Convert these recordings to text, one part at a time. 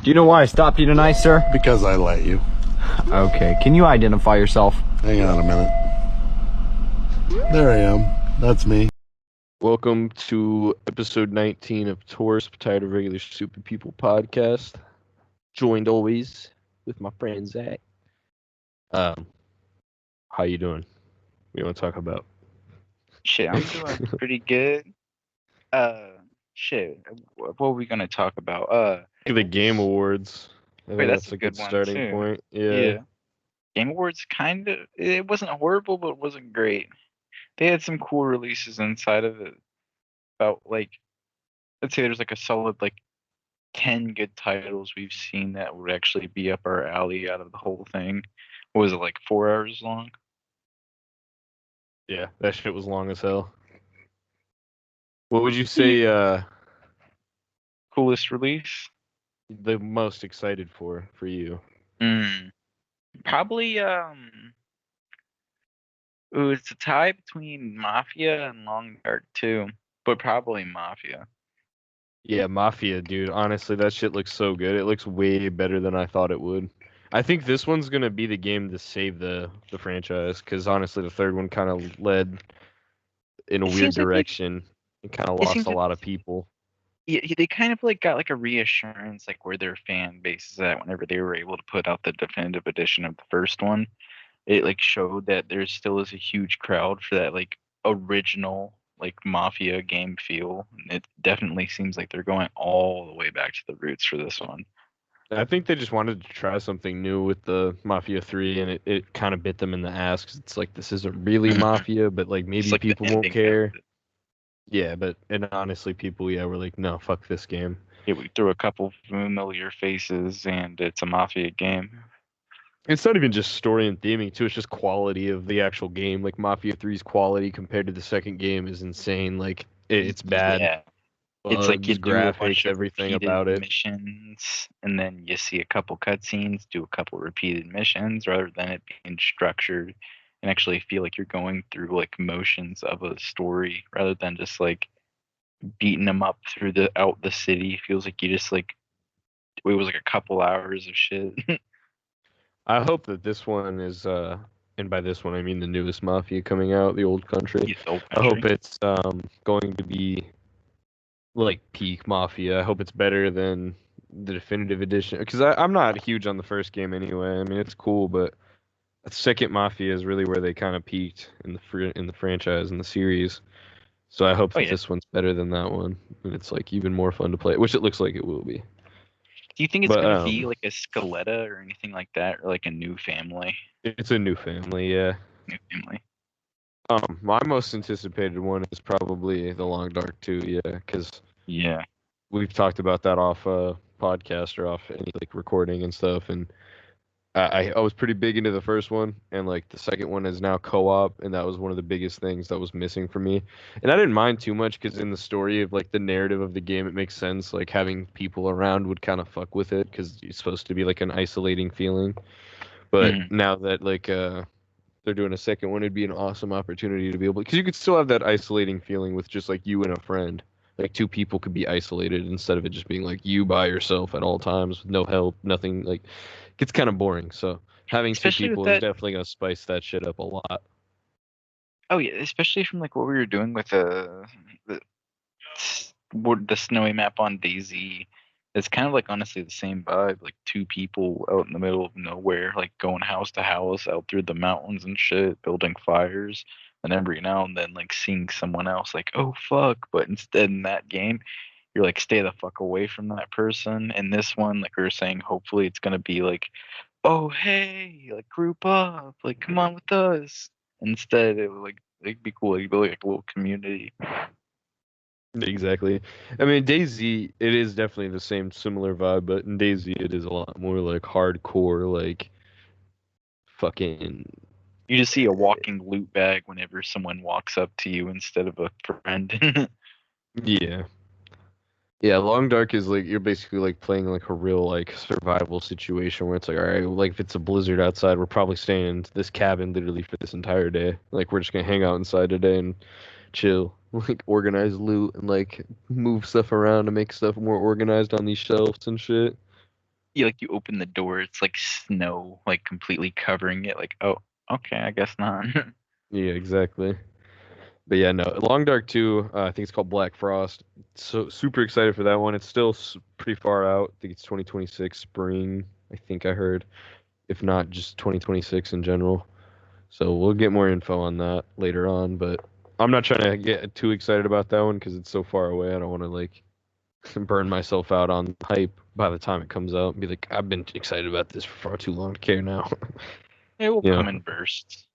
Do you know why I stopped you tonight, sir? Because I let you. Okay, can you identify yourself? Hang on a minute. There I am. That's me. Welcome to episode 19 of Torspp, Tired of Regular Stupid People podcast. Joined always with my friend Zach. How you doing? What do you want to talk about? Shit, I'm doing pretty good. What were we gonna talk about? The Game Awards. I think that's that's a a good good one, starting too. point. Yeah. Game Awards it wasn't horrible, but it wasn't great. They had some cool releases inside of it. About let's say there's like a solid 10 good titles we've seen that would actually be up our alley out of the whole thing. What was it, like 4 hours long? Yeah, that shit was long as hell. What would you say Coolest release? the most excited for you? Probably it's a tie between Mafia and Long Dark too, but probably Mafia. Yeah, Mafia, dude. Honestly, that shit looks so good. It looks way better than I thought it would. I think this one's gonna be the game to save the franchise, because honestly, the third one kind of led in a It weird seems like direction and kind of it lost seems a like lot of people. they kind of got a reassurance where their fan base is at whenever they were able to put out the definitive edition of the first one. It showed that there still is a huge crowd for that original Mafia game feel. And it definitely seems like they're going all the way back to the roots for this one. I think they just wanted to try something new with the Mafia 3, and it kind of bit them in the ass, because it's like, this isn't really Mafia, but maybe It's the people won't ending care. of it. Yeah, and honestly, people, were like, no, fuck this game. Yeah, we threw a couple familiar faces, and it's a Mafia game. It's not even just story and theming, too. It's just quality of the actual game. Like, Mafia 3's quality compared to the second game is insane. Like, it's bad. Yeah. Bugs, It's you do a bunch graphics, of everything repeated about it. missions, and then you see a couple cutscenes, do a couple repeated missions, rather than it being structured and actually feel like you're going through motions of a story, rather than just beating them up through the city. Feels like you just it was a couple hours of shit. I hope that this one is, and by this one I mean the newest Mafia coming out, the Old Country. Yeah, the Old I hope Country. it's going to be peak Mafia. I hope it's better than the definitive edition, because I'm not huge on the first game anyway. I mean, it's cool, but the second Mafia is really where they kind of peaked in the franchise and the series. So I hope that this one's better than that one, and it's even more fun to play, which it looks like it will be. Do you think it's gonna be a Scaletta or anything like that, or a new family? It's a new family, yeah. New family. My most anticipated one is probably the Long Dark 2, yeah, because we've talked about that off podcast or off any recording and stuff, and I was pretty big into the first one, and the second one is now co-op, and that was one of the biggest things that was missing for me. And I didn't mind too much, because in the story of the narrative of the game, it makes sense. Having people around would kind of fuck with it, because it's supposed to be an isolating feeling. But now that they're doing a second one, it'd be an awesome opportunity to be able, because you could still have that isolating feeling with just you and a friend. Two people could be isolated instead of it just being you by yourself at all times with no help, nothing. It gets kind of boring. So having Especially two people is definitely gonna spice that shit up a lot. Oh yeah, especially from what we were doing with the snowy map on DayZ. It's kind of honestly the same vibe, two people out in the middle of nowhere, going house to house out through the mountains and shit, building fires, and every now and then seeing someone else oh fuck, but instead in that game you're stay the fuck away from that person. In this one, we were saying, hopefully it's gonna be oh hey, group up, come on with us. Instead it would it'd be cool, it'd be a little community. Exactly. I mean, DayZ, it is definitely the same similar vibe, but in DayZ it is a lot more hardcore, fucking. You just see a walking loot bag whenever someone walks up to you instead of a friend. Yeah. Yeah, Long Dark is you're basically playing a real survival situation where it's all right, if it's a blizzard outside, we're probably staying in this cabin literally for this entire day. We're just gonna hang out inside today and chill, organize loot and move stuff around to make stuff more organized on these shelves and shit. you open the door, it's like snow, like completely covering it. Like, oh, okay, I guess not. Yeah, exactly. But yeah, no, Long Dark 2, I think it's called Black Frost. So super excited for that one. It's still pretty far out. I think it's 2026 spring, I think I heard. If not, just 2026 in general. So we'll get more info on that later on, but I'm not trying to get too excited about that one because it's so far away. I don't want to like burn myself out on hype by the time it comes out and be like, I've been excited about this for far too long to care now. It will Yeah. come in bursts.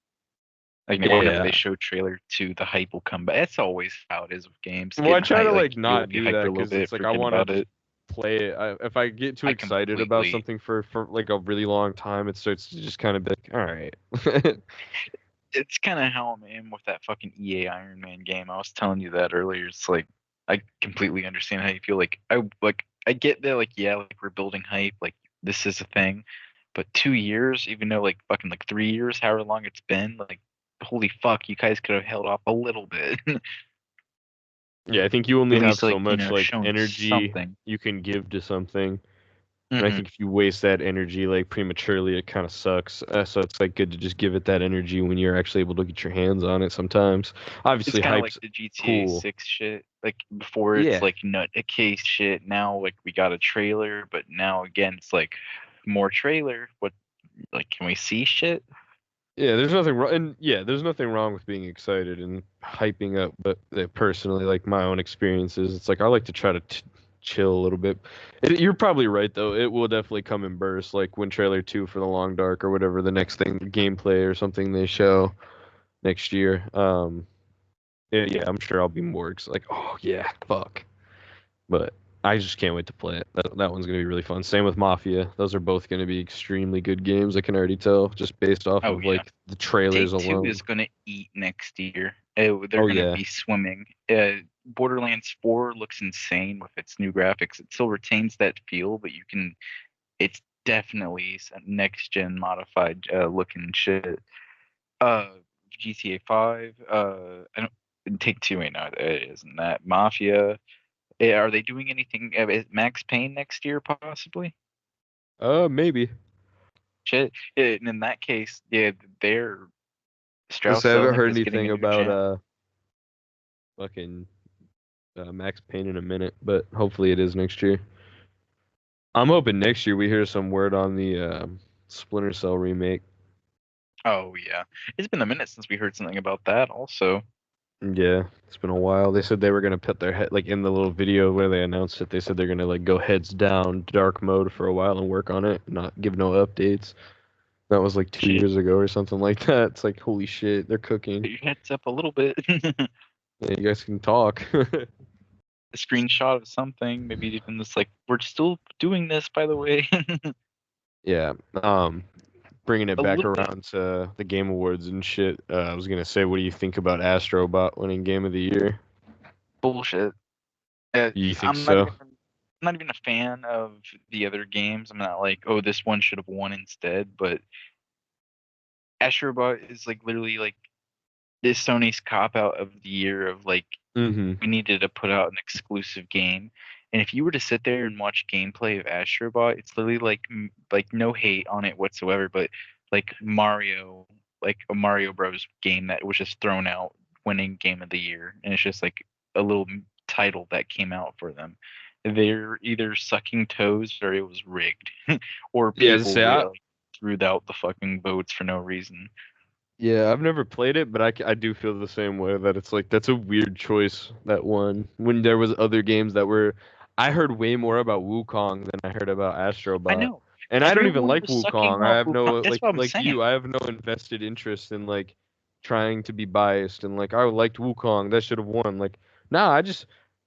Like whenever they Yeah. show trailer 2, the hype will come back. That's always how it is with games. Well, I Getting try to hype, like like you'll not be do hyped that for a little because it's bit, like I forget want to about just it. play it. If I get too I excited about completely. something for like a really long time, it starts to just kind of be like, all right. It's kind of how I am with that fucking EA Iron Man game. I was telling you that earlier. It's like I completely understand how you feel. I get that. Like, yeah, like we're building hype. Like this is a thing. But 2 years, even though like fucking like 3 years, however long it's been, like holy fuck, you guys could have held off a little bit. Yeah, I think you only At have least so like much like shown energy something. you can give to something. And I Hmm. think if you waste that energy like prematurely, it kind of sucks. So it's like good to just give it that energy when you're actually able to get your hands on it sometimes. It's Obviously, kind of like hype's the GTA cool. 6 shit. Like before, it's Yeah. like nut a case shit. Now, like we got a trailer, but now again, it's like more trailer. What, like, can we see shit? Yeah, there's nothing wrong, and yeah, there's nothing wrong with being excited and hyping up. But personally, like my own experiences, it's like I like to try to chill a little bit. You're probably right though. It will definitely come in bursts, like when trailer 2 for the Long Dark or whatever the next thing, gameplay or something they show next year. Yeah, yeah, I'm sure I'll be more like, oh yeah, fuck. But I just can't wait to play it. That one's gonna be really fun. Same with Mafia. Those are both gonna be extremely good games. I can already tell just based off Oh of yeah, like the trailers Take Two is alone. gonna eat next year. They're Oh gonna yeah, be swimming. Borderlands 4 looks insane with its new graphics. It still retains that feel, but you can. It's definitely next gen modified looking shit. Uh, GTA 5. I don't. Take Two ain't not. It isn't that Mafia. Are they doing anything? Is Max Payne next year possibly? maybe. Shit. And in that case, yeah, they're Let's Strauss say I haven't Zelnick heard is getting anything a new about gen. fucking Max Payne in a minute, but hopefully it is next year. I'm hoping next year we hear some word on the Splinter Cell remake. Oh yeah, it's been a minute since we heard something about that. Also, Yeah, it's been a while. They said they were gonna put their head like in the little video where they announced it. They said they're gonna like go heads down dark mode for a while and work on it, not give no updates. That was like two shit, years ago or something like that. It's like holy shit, they're cooking. put your heads up a little bit. Yeah, you guys can talk. A screenshot of something, maybe even this like we're still doing this by the way. Yeah. Bringing it A back little bit around to the Game Awards and shit. I was gonna say, what do you think about Astrobot winning Game of the Year? bullshit. Uh, You think I'm not so? even I'm not even a fan of the other games. I'm not like, oh, this one should have won instead. But Astrobot is like literally like this Sony's cop out of the year of like Mm-hmm. we needed to put out an exclusive game. And if you were to sit there and watch gameplay of Astrobot, it's literally like no hate on it whatsoever, but like Mario, like a Mario Bros. Game that was just thrown out, winning Game of the Year, and it's just like a little title that came out for them. They're either sucking toes or it was rigged, or Yeah, to people say really threw out the fucking votes for no reason. yeah, I've never played it, but I do feel the same way that it's like that's a weird choice that one when there was other games that were I heard way more about Wukong than I heard about I Astrobot. know And I don't even everyone like was sucking Wukong. I off have Wukong. no That's what I'm like saying. you, I have no invested interest in like trying to be biased and like I liked Wukong, that should have won. Like, nah,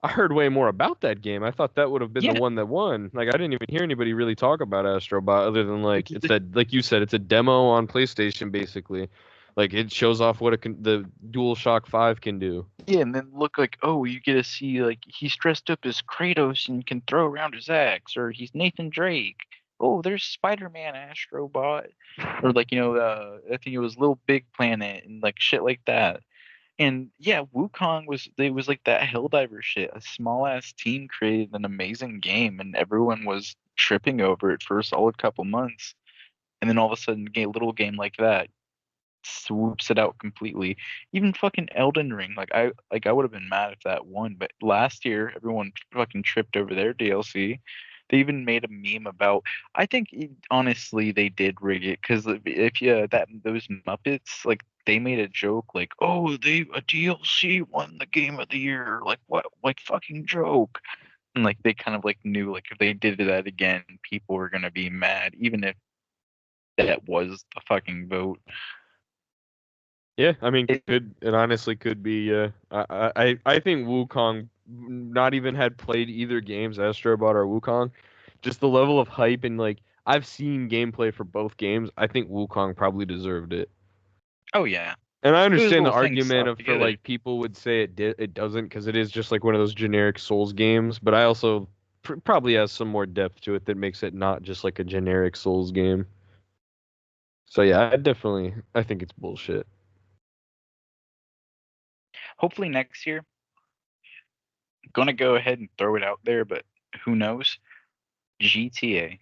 I heard way more about that game. I thought that would have been the Yeah, one that won. Like I didn't even hear anybody really talk about Astrobot other than like it's it's that like you said, it's a demo on PlayStation basically. Like it shows off what the DualShock 5 can do. yeah, and then look like, oh, you get to see like he's dressed up as Kratos and can throw around his axe, or he's Nathan Drake. Oh, there's Spider-Man Astrobot, or like I think it was Little Big Planet and like shit like that. And yeah, Wukong was like that Helldiver shit. A small ass team created an amazing game, and everyone was tripping over it for a solid couple months. And then all of a sudden, a little game like that swoops it out completely. Even fucking Elden Ring, I would have been mad if that won, but last year everyone fucking tripped over their DLC. They even made a meme about. I think honestly they did rig it because if you that those Muppets like they made a joke like, oh, they a DLC won the game of the year, like what, like fucking joke. And like they kind of like knew like if they did that again, people were gonna be mad, even if that was the fucking vote. Yeah, I mean, It, it honestly could be. I think Wukong not even had played either games, Astrobot or Wukong. Just the level of hype and like I've seen gameplay for both games. I think Wukong probably deserved it. oh yeah. And I Those understand the little things argument slap of for together. like people would say it doesn't because it is just like one of those generic Souls games. But I also probably has some more depth to it that makes it not just like a generic Souls game. So yeah, I think it's bullshit. Hopefully next year, gonna go ahead and throw it out there, but who knows? GTA.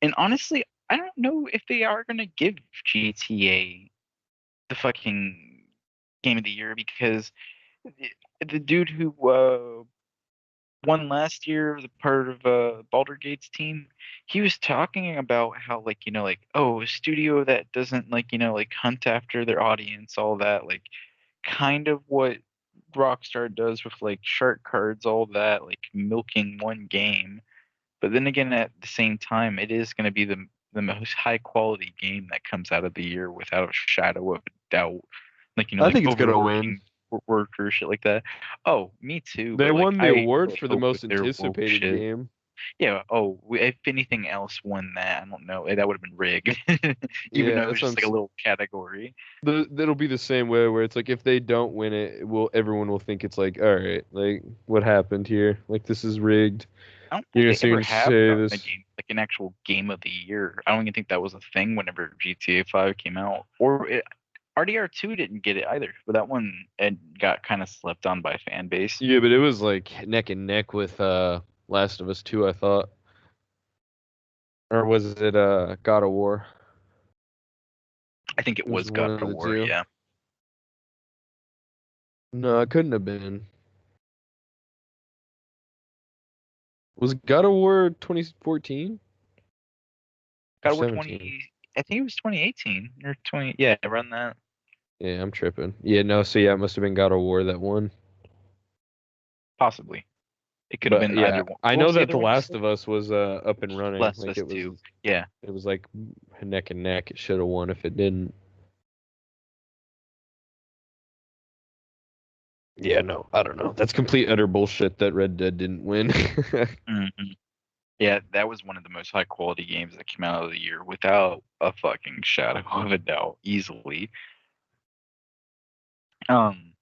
And honestly, I don't know if they are gonna give GTA the fucking game of the year because the dude who won last year, the part of Baldur Gates team, he was talking about how like like oh a studio that doesn't like like hunt after their audience, all that like kind of what Rockstar does with like shark cards, all that, like milking one game. But then again, at the same time, it is going to be the most high quality game that comes out of the year without a shadow of a doubt. Like I like think it's gonna win. overworking worker shit like that. Oh, me too. They But like won the I award would for the hope with most their woke anticipated shit. game. Yeah. Oh, if anything else won that, I don't know. That would have been rigged. Even though Yeah, it was that's what just like a little category. that'll be the same way where it's like if they don't win it, everyone will think it's like, all right, like what happened here? Like this is rigged. I don't You're think gonna they sit here ever and have say gotten a this. game like an actual game of the year. I don't even think that was a thing whenever GTA 5 came out. RDR2 didn't get it either, but that one it got kind of slept on by fan base. Yeah, but it was like neck and neck with Last of Us 2, I thought. Or was it God of War? I think it It was was one God of of the War, two. yeah. No, it couldn't have been. Was God of War 2014 or God of War 17? 20, I think it was 2018 or 20, yeah, around that. Yeah, I'm tripping. Yeah, no, so yeah, it must have been God of War that one. Possibly. It could have But been either yeah, one. I What know was the that other The one you Last said? of Us was up and running. Last of Like Us 2. Yeah. it was like neck and neck. It should have won if it didn't. Yeah, no, I don't know. That's complete utter bullshit that Red Dead didn't win. hmm Yeah, that was one of the most high quality games that came out of the year without a fucking shadow of a doubt, easily. Um,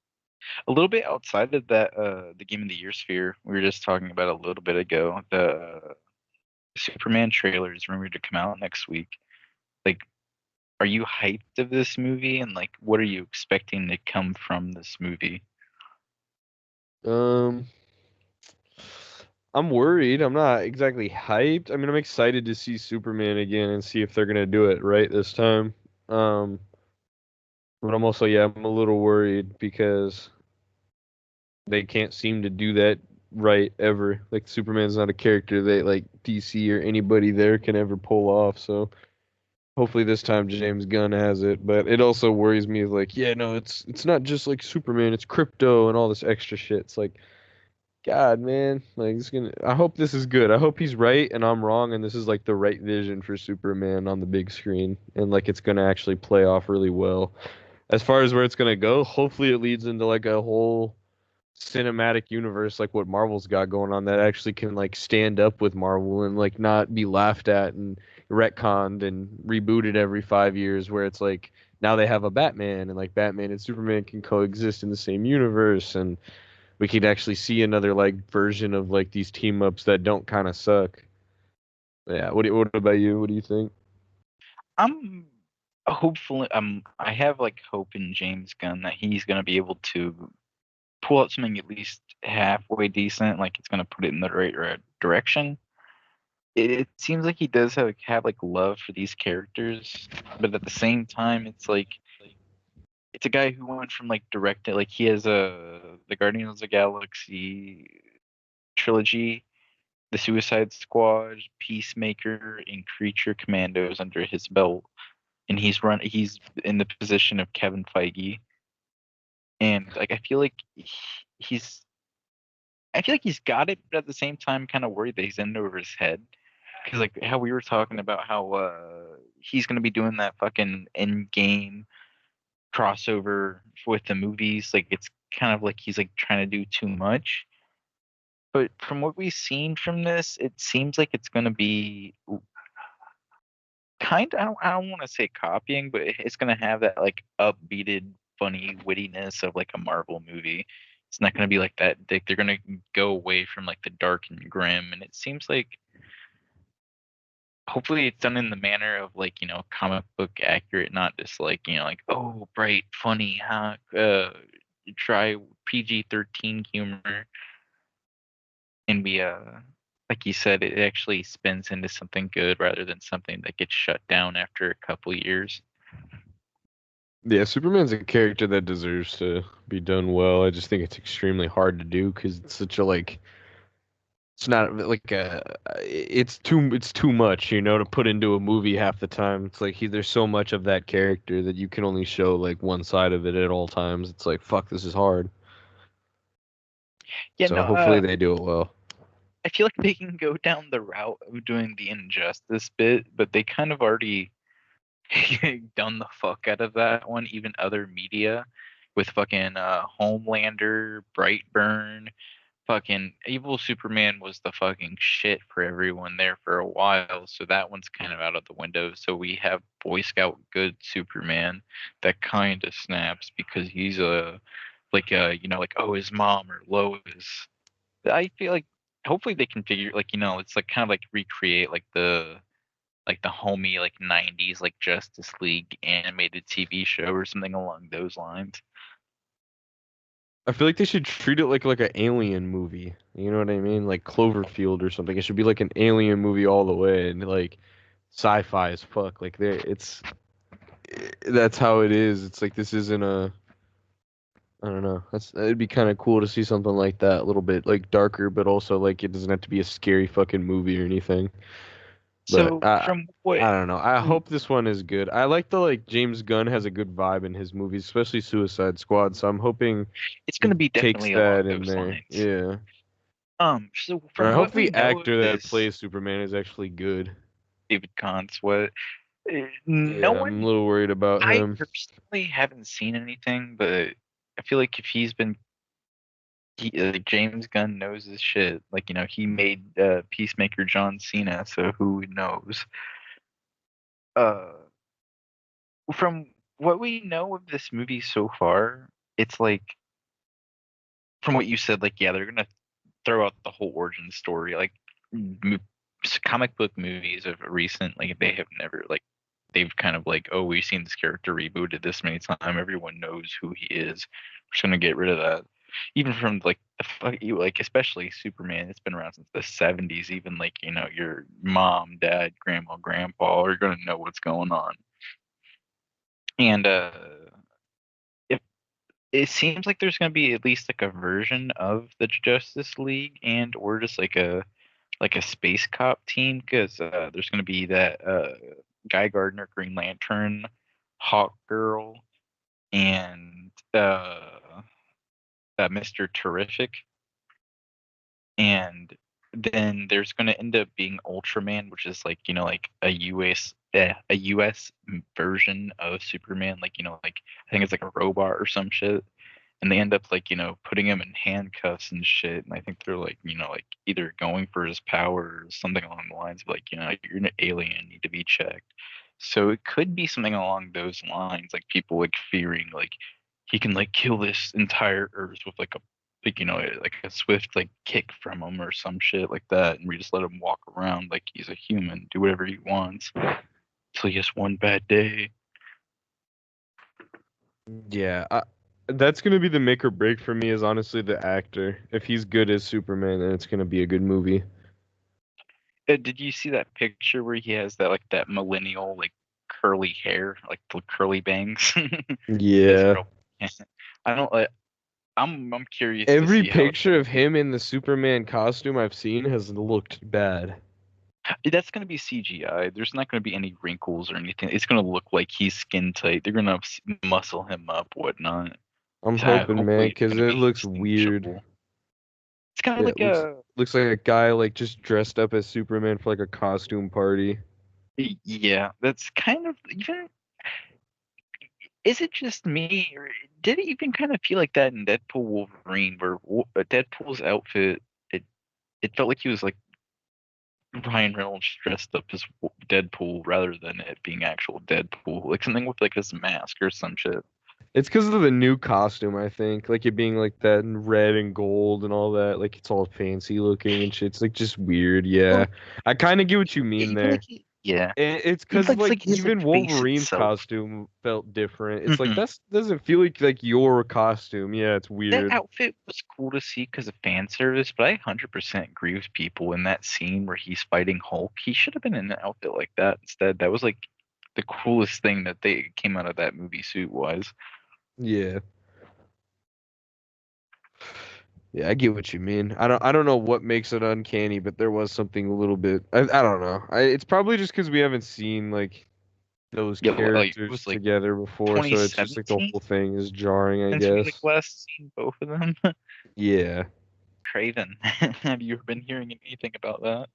a little bit outside of that, the game of the year sphere, we were just talking about a little bit ago. The Superman trailer is rumored to come out next week. Like, are you hyped of this movie? And like, what are you expecting to come from this movie? um, I'm worried. I'm not exactly hyped. I mean, I'm excited to see Superman again and see if they're gonna do it right this time. Um, but I'm also, yeah, I'm a little worried because they can't seem to do that right ever. Like Superman's not a character that like DC or anybody there can ever pull off. So hopefully this time James Gunn has it. But it also worries me like, yeah, no, it's not just like Superman, it's crypto and all this extra shit. It's like, God, man, like it's gonna. I hope this is good. I hope he's right and I'm wrong, and this is like the right vision for Superman on the big screen, and like it's gonna actually play off really well. As far as where it's gonna go, hopefully it leads into like a whole cinematic universe like what Marvel's got going on that actually can like stand up with Marvel and like not be laughed at and retconned and rebooted every 5 years where it's like now they have a Batman and like Batman and Superman can coexist in the same universe and we could actually see another like version of like these team ups that don't kind of suck. Yeah, what about you? What do you think? I'm hopefully, I have like hope in James Gunn that he's gonna be able to pull out something at least halfway decent. Like it's gonna put it in the right direction. It seems like he does have like love for these characters, but at the same time, it's like it's a guy who went from like directing, like he has the Guardians of the Galaxy trilogy, the Suicide Squad, Peacemaker, and Creature Commandos under his belt, and he's in the position of Kevin Feige, and like he's I feel like he's got it, but at the same time, kind of worried that he's in over his head. Because like how we were talking about how he's gonna be doing that fucking end game crossover with the movies, like it's kind of like he's like trying to do too much. But from what we've seen from this, it seems like it's gonna be kind of I don't want to say copying, but it's gonna have that like upbeated, funny wittiness of like a Marvel movie. It's not gonna be like that. They're gonna go away from like the dark and grim, and it seems like hopefully it's done in the manner of like comic book accurate, not just like like oh bright funny huh try PG-13 humor, and we like you said, it actually spins into something good rather than something that gets shut down after a couple years. Yeah, Superman's a character that deserves to be done well. I just think it's extremely hard to do because it's such a like. It's not like it's too much, to put into a movie half the time. It's like there's so much of that character that you can only show like one side of it at all times. It's like fuck, this is hard. Yeah, So no, hopefully they do it well. I feel like they can go down the route of doing the injustice bit, but they kind of already done the fuck out of that one. Even other media with fucking Homelander, Brightburn, fucking Evil Superman was the fucking shit for everyone there for a while, so that one's kind of out of the window. So we have Boy Scout Good Superman that kind of snaps because he's like oh his mom or Lois. I feel like hopefully they can figure like it's like kind of like recreate like the homey like 90s like Justice League animated TV show or something along those lines. I feel like they should treat it like an alien movie. You know what I mean? Like Cloverfield or something. It should be like an alien movie all the way and like sci-fi as fuck. Like that's how it is. It's like this isn't a I don't know. It'd be kind of cool to see something like that, a little bit like darker, but also like it doesn't have to be a scary fucking movie or anything. But So from what I don't know. I hope this one is good. I like the like James Gunn has a good vibe in his movies, especially Suicide Squad. So I'm hoping it's going to be takes definitely along that in those there. lines. Yeah. So And I from hope what we the know of actor that this, plays Superman is actually good. David Kahn's what no Yeah, I'm a one little worried about I him. personally haven't seen anything, but I feel like if James Gunn knows his shit. Like he made Peacemaker John Cena, so who knows? Uh, from what we know of this movie so far, it's like from what you said, like yeah, they're gonna throw out the whole origin story. Like mo- comic book movies of recent, like they have never like they've kind of like oh we've seen this character rebooted this many times. Everyone knows who he is. We're just gonna get rid of that. Even from like like especially Superman, it's been around since the 70s. Even like your mom, dad, grandma, grandpa are gonna know what's going on. And if it seems like there's gonna be at least like a version of the Justice League and or just like a space cop team because there's going to be that Guy Gardner Green Lantern, Hawk Girl, and Mr. Terrific, and then there's going to end up being Ultraman, which is like like a US version of Superman, like like I think it's like a robot or some shit, and they end up like putting him in handcuffs and shit, and I think they're like like either going for his power or something along the lines of like you're an alien, need to be checked. So it could be something along those lines, like people like fearing like he can like kill this entire earth with like a like like a swift like kick from him or some shit like that, and we just let him walk around like he's a human, do whatever he wants till he has one bad day. Yeah, that's gonna be the make or break for me. Is honestly the actor. If he's good as Superman, then it's gonna be a good movie. Did you see that picture where he has that like that millennial like curly hair, like the curly bangs? His Yeah. girl. I don't. I'm curious to Every see how it's picture gonna of be. him in the Superman costume I've seen has looked bad. That's gonna be CGI. There's not gonna be any wrinkles or anything. It's gonna look like he's skin tight. They're gonna muscle him up, whatnot. I'm So hoping, man, hopefully it's because gonna it be looks weird. distinguishable. It's kind of Yeah, like it looks like a guy like just dressed up as Superman for like a costume party. yeah, that's kind of even. Is it just me, or did it even kind of feel like that in Deadpool Wolverine, where Deadpool's outfit, it felt like he was like Ryan Reynolds dressed up as Deadpool rather than it being actual Deadpool, like something with like his mask or some shit. It's because of the new costume, I think. Like it being like that in red and gold and all that. Like it's all fancy looking and shit. It's like just weird. Yeah. Well, I kind of get what you mean you feel there. like yeah, It's it because looks like like his like even face Wolverine's itself. costume felt different. It's like that doesn't feel like your costume. Yeah, it's That weird. outfit was cool to see because of fan service, but I 100% agree with people in that scene where he's fighting Hulk. He should have been in an outfit like that instead. That was like the coolest thing that they came out of that movie suit wise. Yeah. Yeah, I get what you mean. I don't know what makes it uncanny, but there was something a little bit. I don't know. It's probably just because we haven't seen like those Yeah, like it characters was like together before, so it's just like the 2017 whole thing is jarring, I since we like guess. last seen both of them. Yeah. Craven. Have you been hearing anything about that?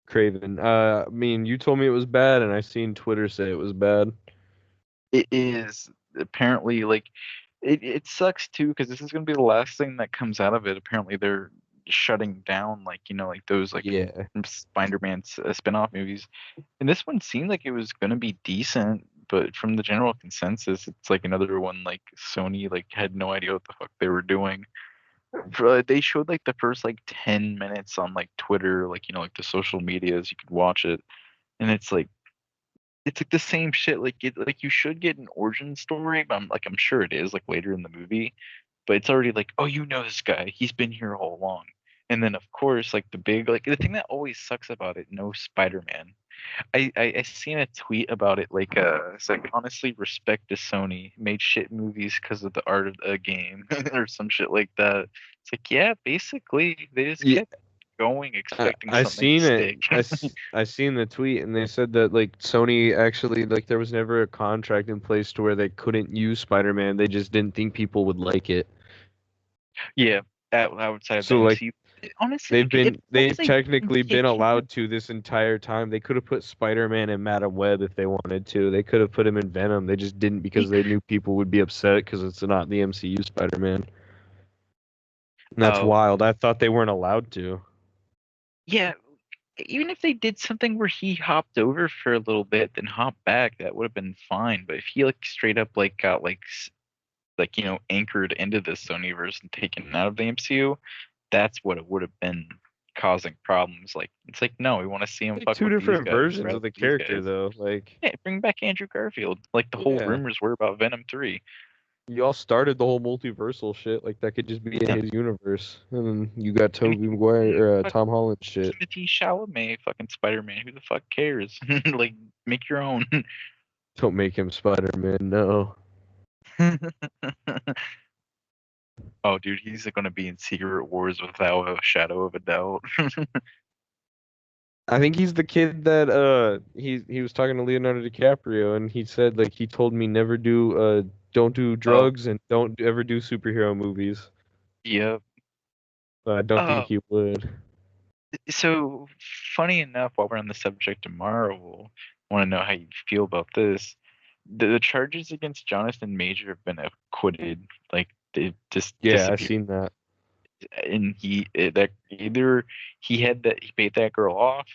Craven. I mean, you told me it was bad, and I seen Twitter say it was bad. It is apparently like it sucks too because this is gonna be the last thing that comes out of it. Apparently they're shutting down like like those like Yeah. Spider-Man spin-off movies. And this one seemed like it was gonna be decent, but from the general consensus, it's like another one like Sony like had no idea what the fuck they were doing. They showed like the first like 10 minutes on like Twitter, like like the social medias, you could watch it, and it's like the same shit. Like like you should get an origin story, but I'm sure it is like later in the movie, but it's already like, oh, you know this guy, he's been here all along. And then of course, like the big like the thing that always sucks about it, no Spider-Man. I seen a tweet about it like it's like honestly respect to Sony made shit movies because of the art of the game or some shit like that. It's like yeah, basically they just Yeah. kept going expecting I something to seen it. stick. I seen the tweet, and they said that like Sony actually like there was never a contract in place to where they couldn't use Spider-Man. They just didn't think people would like it. Yeah, outside of the So like MCU. Honestly, like if as long as they've they didn't technically been take him out, allowed to this entire time. They could have put Spider-Man in Madam Web if they wanted to. They could have put him in Venom. They just didn't because they, they knew people would be upset because it's not the MCU Spider-Man. And that's oh wild. I thought they weren't allowed to. yeah, even if they did something where he hopped over for a little bit, then hopped back, that would have been fine. But if he like straight up like got like like anchored into the Sonyverse and taken out of the MCU, that's what it would have been causing problems. Like it's like no, we want to see him Like fuck two with these different guys, versions of rather the these character guys. though. Like Yeah, bring back Andrew Garfield. Like the whole yeah. rumors were about Venom 3. Y'all started the whole multiversal shit. Like that could just be in Yeah. his universe. And then you got I mean, Tobey Maguire or fuck Tom Holland shit. Timothy Chalamet, fucking Spider-Man. Who the fuck cares? Like, make your own. Don't make him Spider-Man, no. Oh, dude, he's gonna be in Secret Wars without a shadow of a doubt. I think he's the kid that he was talking to Leonardo DiCaprio and he said like he told me never do don't do Oh, drugs and don't ever do superhero movies. yeah. But I don't think Uh, he would. so funny enough, while we're on the subject of Marvel, want to know how you feel about this. The charges against Jonathan Major have been acquitted. Like they just Yeah, I disappeared. seen that. And that either he paid that girl off,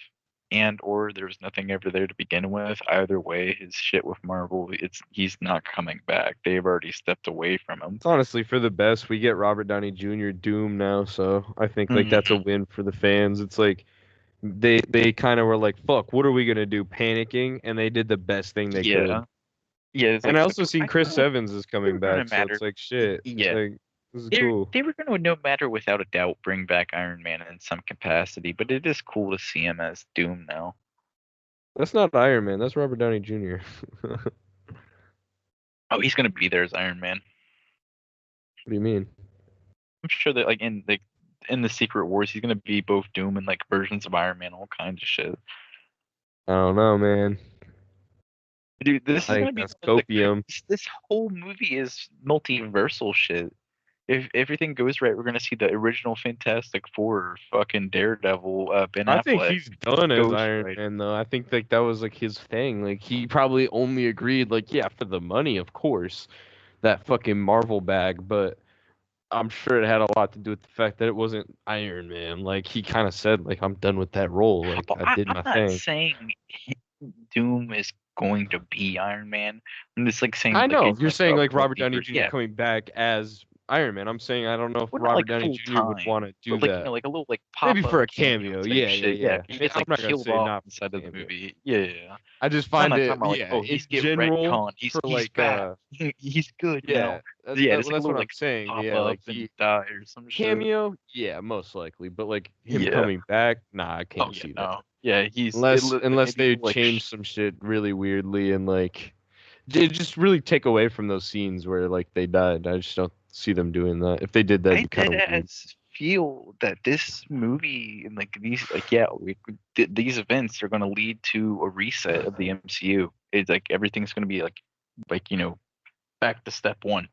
and or there was nothing ever there to begin with. Either way, his shit with Marvel, he's not coming back. They've already stepped away from him. It's honestly for the best. We get Robert Downey Jr. Doom now, so I think like that's a Mhm. win for the fans. It's like they kind of were like, "Fuck, what are we gonna do?" Panicking, and they did the best thing they could. Yeah, Yeah, it's And like I also okay, seen Chris Evans is coming gonna back, so matter. it's like shit. It's Yeah, like this is cool. they were gonna no matter without a doubt bring back Iron Man in some capacity, but it is cool to see him as Doom now. That's not Iron Man. That's Robert Downey Jr. What Oh, he's gonna be there as Iron Man. do you mean? I'm sure that in the Secret Wars, he's gonna be both Doom and like versions of Iron Man, all kinds of shit. I don't know, man. Dude, this I is think gonna be that's one of the copium. this whole movie is multiversal shit. If everything goes right, we're gonna see the original Fantastic Four, fucking Daredevil, Ben I think Affleck, he's done as Ghost Iron Rider. Man though. I think like that was like his thing. Like he probably only agreed like yeah for the money, of course, that fucking Marvel bag, but I'm sure it had a lot to do with the fact that it wasn't Iron Man. Like he kind of said like I'm done with that role. Like Well, I did I'm my not thing. saying Doom is going to be Iron Man. I'm just like saying I like know it's you're like saying a like Robert Downey multiverse. Jr. Yeah, coming back as Iron Man. I'm saying I don't know if well, not Robert like Downey full Jr. would time, want to do but like that. like a little like Maybe pop up for a cameo cameo. type Yeah, yeah, shit. Yeah, yeah. he gets I'm like not gonna killed say off not for inside a of the cameo. movie. Yeah, yeah, yeah. I just I'm find not it talking about like, yeah oh, in he's get general retcon. for He's like back. He's good yeah now. Yeah, well there's like a that's what little I'm like saying. pop Yeah, up like and he die or some shit. cameo. Yeah, most likely. But like him Yeah. coming back, nah, I Oh can't yeah, see that. no. Yeah, Unless maybe they he'll like change some shit really weirdly and like they just really take away from those scenes where like they died. I just don't see them doing that. If they did that, it'd I be kind did of weird. as feel that this movie and like these like these events are going to lead to a reset of the MCU. It's like everything's going to be like back to step one.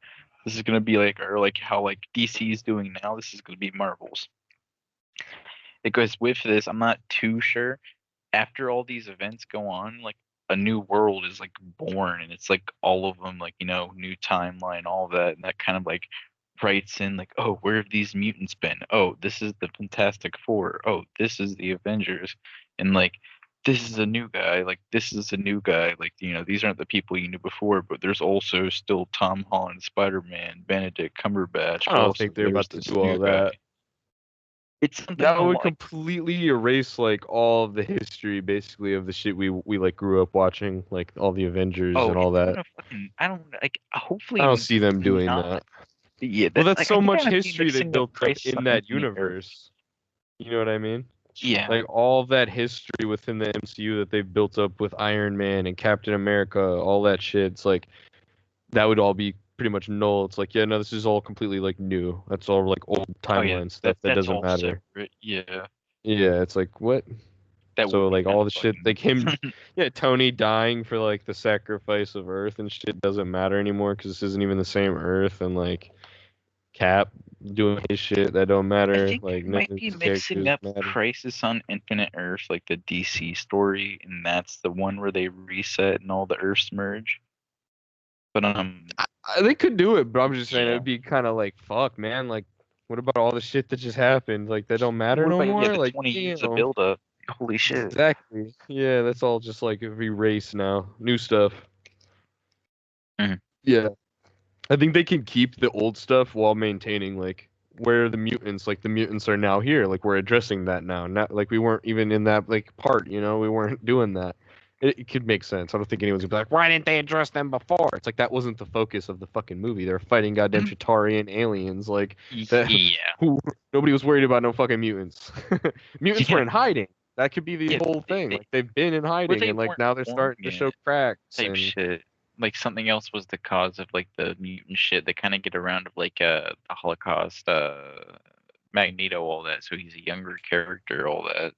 This is going to be like or like how like DC is doing now. This is going to be Marvel's. Because with this, I'm not too sure. After all these events go on, like a new world is like born, and it's like all of them, like new timeline, all that, and that kind of like writes in like, oh, where have these mutants been? Oh, this is the Fantastic Four. Oh, this is the Avengers, and like this is a new guy. Like this is a new guy. Like these aren't the people you knew before, but there's also still Tom Holland, Spider-Man, Benedict Cumberbatch, I but don't also think they're there's about to this do all new guy. that. It's something That a would lot like completely erase like all of the history basically of the shit we like grew up watching, like all the Avengers oh, and all it's that. gonna fucking I don't like I don't hopefully see them doing not. that. Yeah, Well, that that's like I so think I'm much gonna be history they mixing up built up Crisis on in that Infinite Earth. universe. You know what I mean? Yeah. Like all of that history within the MCU that they've built up with Iron Man and Captain America, all that shit. It's like that would all be pretty much null. It's like, yeah, no, this is all completely like new. That's all like old Oh yeah, timeline stuff that that's doesn't all matter. separate. Yeah, Yeah, it's like what? that So would be like kind all of the shit fucking. like him yeah, Tony dying for like the sacrifice of Earth and shit doesn't matter anymore because this isn't even the same Earth and like Cap doing his shit that don't I matter. think Like you none might of be these mixing characters up matter. Crisis on Infinite Earth, like the DC story, and that's the one where they reset and all the Earths merge. But They could do it, but I'm just saying it yeah. would be kind of like fuck, man. Like, what about all the shit that just happened? Like, that don't matter What no about more. the Like, 20 years of damn. build up? Holy shit. Exactly. Yeah, that's all just like erased now. New stuff. Mhm. Yeah, I think they can keep the old stuff while maintaining like where are the mutants. Like the mutants are now here. Like we're addressing that now. Not like we weren't even in that like part. We weren't doing that. It could make sense. I don't think anyone's gonna be like, why didn't they address them before? It's like that wasn't the focus of the fucking movie. They're fighting goddamn Chitauri aliens. Like that, Yeah. who nobody was worried about no fucking mutants. Mutants were Yeah. in hiding. That could be the Yeah. whole thing. Like they've been in Where hiding, they and like weren't now they're born starting to show yet cracks. type And shit. Like something else was the cause of like the mutant shit. They kind of get around of like the Holocaust, Magneto, all that. So he's a younger character, all that.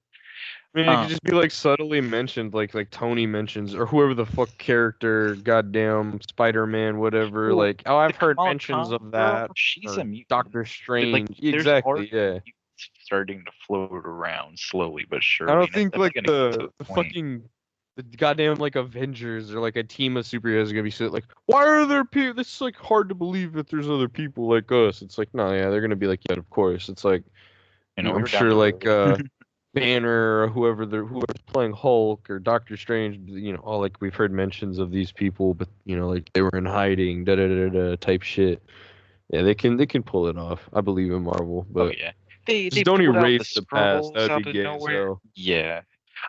I mean, it could Um, just be like subtly mentioned, like Tony mentions, or whoever the fuck character, goddamn Spider-Man, whatever. well, Like, oh, the I've heard Kamala mentions Khan of girl, that, she's a or mutant. Doctor Like Strange. there's Exactly, already yeah. mutants starting to float around slowly but I surely, don't and it's think definitely like gonna get to the a point. fucking the goddamn like Avengers or like a team of superheroes are gonna be sitting like, why are there people? This is like hard to believe that there's other people like us. It's like, no, yeah, they're gonna be like, yeah, of course. It's like, We I'm were down sure the like road. Banner or whoever's playing Hulk or Doctor Strange, all like we've heard mentions of these people, but like they were in hiding, da da da da type shit. Yeah, they can pull it off. I believe in Marvel, Oh but yeah, just they don't pulled out the erase the past. That Skrulls would be out of gay as nowhere. hell. Yeah.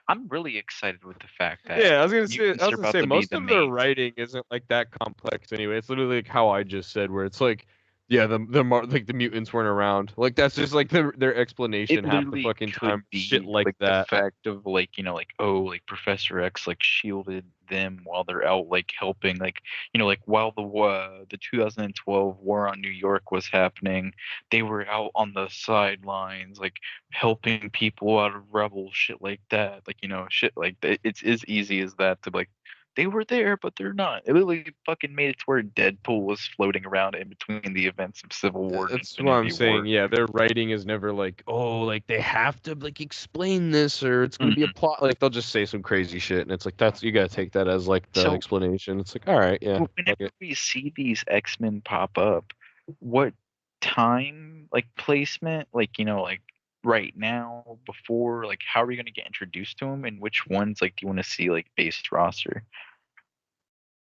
I'm really excited with the fact that Yeah, I was gonna mutants are about to be most the of their main. writing isn't like that complex anyway. It's literally like how I just said, where it's like, yeah, like the mutants weren't around. Like that's just like their It explanation half the literally fucking could time. Shit be like like the that. fact of like, like, oh, like Professor X like shielded them while they're out like helping, like, like while the 2012 war on New York was happening, they were out on the sidelines like helping people out of rebel shit like that. Like, shit like that. It's as easy as that to like they were there, but they're not. It literally fucking made it to where Deadpool was floating around in between the events of Civil War and That's what I'm Infinity saying. War. Yeah, their writing is never like, oh, like they have to like explain this or it's gonna be a Mhm. plot. Like they'll just say some crazy shit, and it's like that's you gotta take that as like the So explanation. It's like, all right, yeah, fuck whenever it. we see these X-Men pop up, what time, like placement, like, like right now, before, like how are we going to get introduced to them, and which ones like do you want to see like based roster?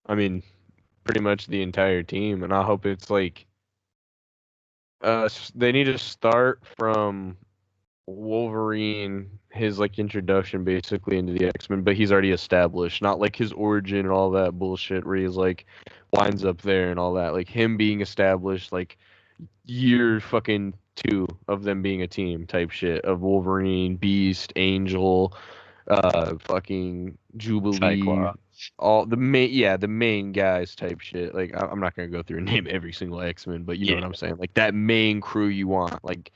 I mean, pretty much the entire team, and I hope it's like, they need to start from Wolverine, his like introduction basically into the X-Men, but he's already established, not like his origin and all that bullshit where he's like winds up there and all that. Like him being established like year fucking two of them being a team type shit of Wolverine, Beast, Angel, fucking Jubilee, Cyclops. all the main guys type shit. Like I'm not gonna go through and name every single X-Men, but you know Yeah. what I'm saying. Like that main crew you want, like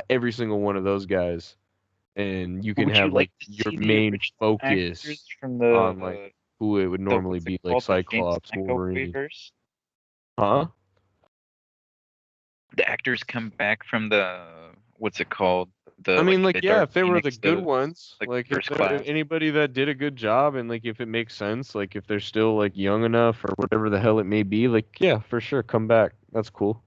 every single one of those guys, and you can Would you have like like to your see the main original actors focus from on like who it would the normally what's it be, like called, the James Cyclops, McAvoy Wolverine, verse? huh? The actors come back from the what's it called? I The mean, like like, the yeah, Dark if they were the Phoenix, good the ones, like like first if class. anybody that did a good job, and like if it makes sense, like if they're still like young enough or whatever the hell it may be, like yeah, for sure, come back. That's cool.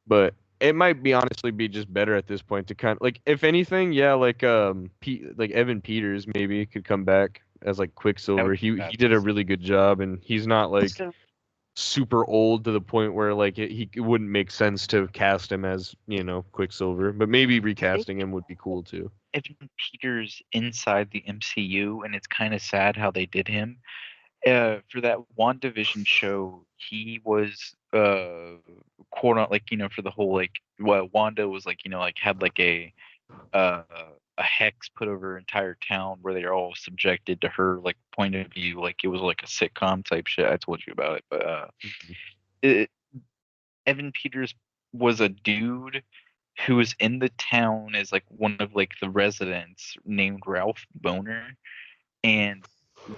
But it might be honestly be just better at this point to kind of like, if anything, yeah, like like Evan Peters maybe could come back as like That Quicksilver. would be He did a fast. really good job, and he's not like Also, super old to the point where like it wouldn't make sense to cast him as, Quicksilver, but maybe recasting him would be cool too. Evan Peters inside the MCU, and it's kind of sad how they did him. For that WandaVision show, he was quote on like for the whole like Wanda was like like had like uh a hex put over her entire town where they're all subjected to her like point of view, like it was like a sitcom type shit. I told you about it, but Mhm. it, Evan Peters was a dude who was in the town as like one of like the residents named Ralph Boner, and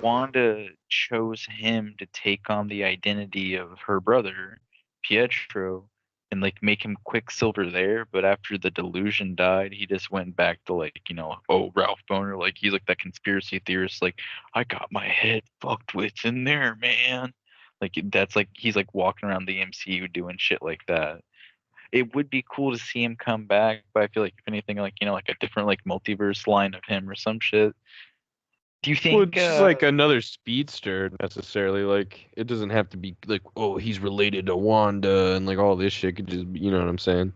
Wanda chose him to take on the identity of her brother, Pietro, and like make him Quicksilver there. But after the delusion died, he just went back to like, oh, Ralph Boner, like he's like that conspiracy theorist, like, I got my head fucked with in there, man. Like that's like he's like walking around the MCU doing shit like that. It would be cool to see him come back, but I feel like if anything, like like a different like multiverse line of him or some shit. Do you Well, think it's just like another speedster necessarily. Like it doesn't have to be like, oh, he's related to Wanda and like all this shit. Could just be, you know what I'm saying?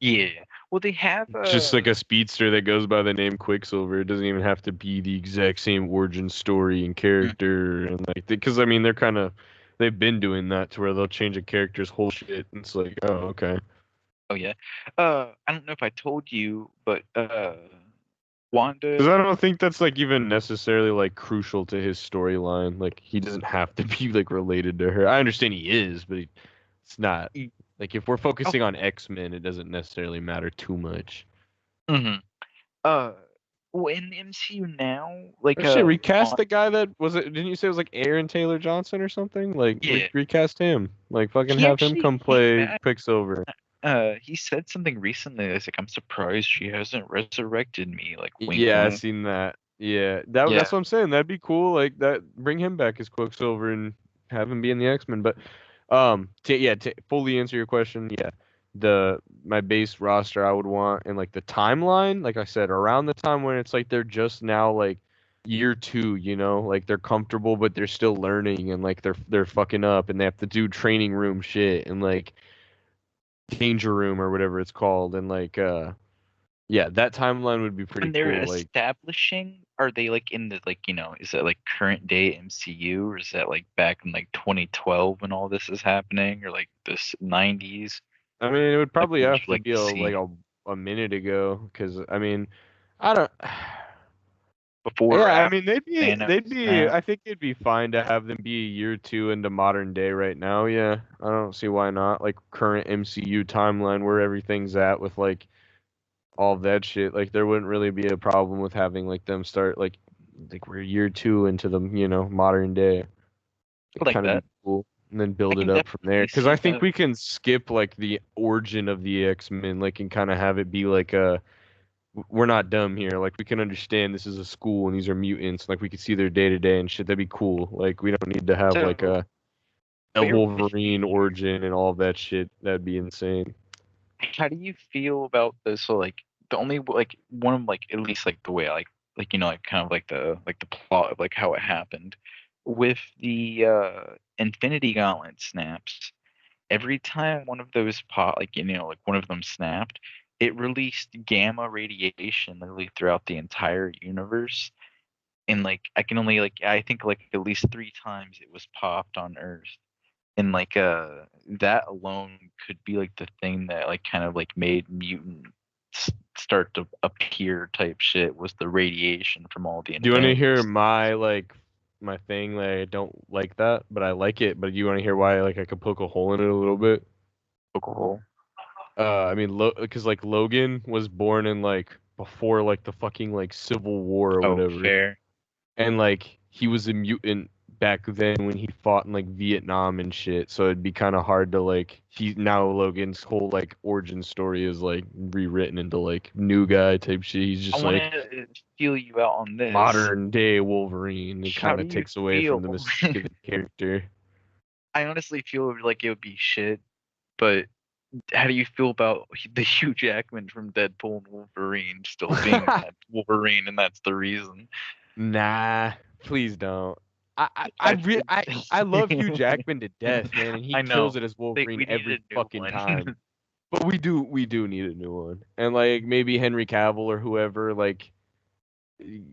yeah. Well, they have Just like a speedster that goes by the name Quicksilver. It doesn't even have to be the exact same origin story and mm, character, and like because I mean they've been doing that to where they'll change a character's whole shit. And it's like, oh, okay. oh yeah. I don't know if I told you, but Because Wanda. I don't think that's like even necessarily like crucial to his storyline. Like he doesn't have to be like related to her. I understand he is, but it's not. Mm, Like if we're oh, focusing on X-Men, it doesn't necessarily matter too much. hmm uh, well, in the MCU now, like Oh shit, recast on the guy that was it? Didn't you say it was like Aaron Taylor Johnson or something? Like yeah, recast him. Like fucking he have him actually come came play back. Quicksilver. He said something recently that's like, I'm surprised she hasn't resurrected me. Like, wink, Yeah, I wink. seen that. Yeah, Yeah. that's what I'm saying. That'd be cool. Like that, bring him back as Quicksilver and have him be in the X-Men. But to fully answer your question, yeah, my base roster I would want, and like the timeline, like I said, around the time when it's like they're just now like year two, like they're comfortable but they're still learning, and like they're fucking up and they have to do training room shit and like danger room or whatever it's called, and like Yeah, that timeline would be pretty When they're cool. Like, establishing, are they like in the like is it like current day MCU, or is that like back in like 2012 when all this is happening, or like this 90s? I mean, it would Like, probably what would have you to like be to like see a minute ago, because I mean, I don't. before or Yeah, I after mean Thanos they'd be snap? I think it'd be fine to have them be a year two into modern day right now. Yeah, I don't see why not. Like current MCU timeline where everything's at with like all of that shit. Like there wouldn't really be a problem with having like them start like we're year two into the modern day. I It like kind of be that. cool and then I build it can up from there. definitely Because I see think that. we can skip like the origin of the X-Men, like and kind of have it be like a we're not dumb here. Like we can understand this is a school and these are mutants. Like we could see their day to day and shit. That'd be cool. Like we don't need to have like So, a but you're a Wolverine huge. origin and all of that shit. That'd be insane. How do you feel about this? So like the only like one of like at least like the way I like like kind of like the plot of like how it happened with the Infinity Gauntlet snaps. Every time one of those pop like like one of them snapped, it released gamma radiation literally throughout the entire universe. And like I can only like I think like at least 3 times it was popped on Earth. And like that alone could be like the thing that like kind of like made mutants start to appear type shit, was the radiation from all the Do you want to Infinity hear Stones. my like my thing? Like I don't like that, but I like it. But you want to hear why like I could poke a hole in it a little bit? Alcohol. I mean, because like Logan was born in like before like the fucking like Civil War or Oh, whatever. fair. And like he was a mutant back then when he fought in like Vietnam and shit. So it'd be kind of hard to like he now Logan's whole like origin story is like rewritten into like new guy type shit. He's I just want like to feel you out on this. modern day Wolverine. It How kind do of you takes away from feel? the mystique of the character. I honestly feel like it would be shit, but how do you feel about the Hugh Jackman from Deadpool and Wolverine still being that Wolverine, and that's the reason? Nah, please don't. I I love Hugh Jackman to death, man, and he I kills know. it as Like Wolverine we every needed a new fucking one. time. But we do need a new one. And like maybe Henry Cavill or whoever, like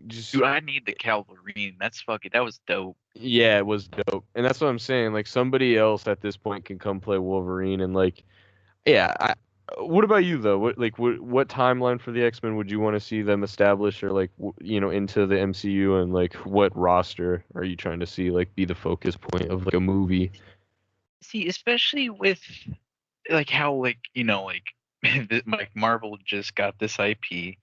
just Dude, I need the Calverine. That's fucking. That was dope. yeah, it was dope. And that's what I'm saying. Like somebody else at this point can come play Wolverine and like yeah, what about you though? What timeline for the X-Men would you want to see them establish or like into the MCU and like what roster are you trying to see like be the focus point of like a movie? See, especially with like how like like Marvel just got this IP.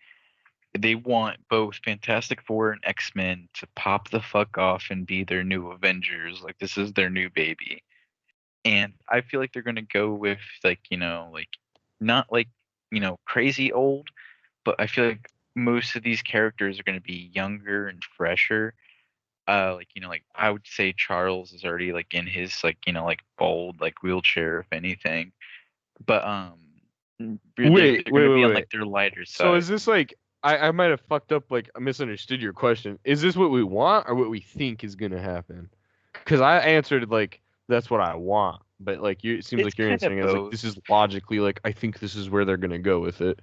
They want both Fantastic Four and X-Men to pop the fuck off and be their new Avengers. Like this is their new baby. And I feel like they're gonna go with like like not like crazy old, but I feel like most of these characters are gonna be younger and fresher. Like like I would say Charles is already like in his like like bald like wheelchair if anything, but they're gonna be on Wait. like their lighter So side. is this like I might have fucked up like I misunderstood your question. Is this what we want or what we think is gonna happen? Because I answered like that's what I want, but like it seems It's like you're kind of answering as like both. this is logically like I think this is where they're gonna go with it.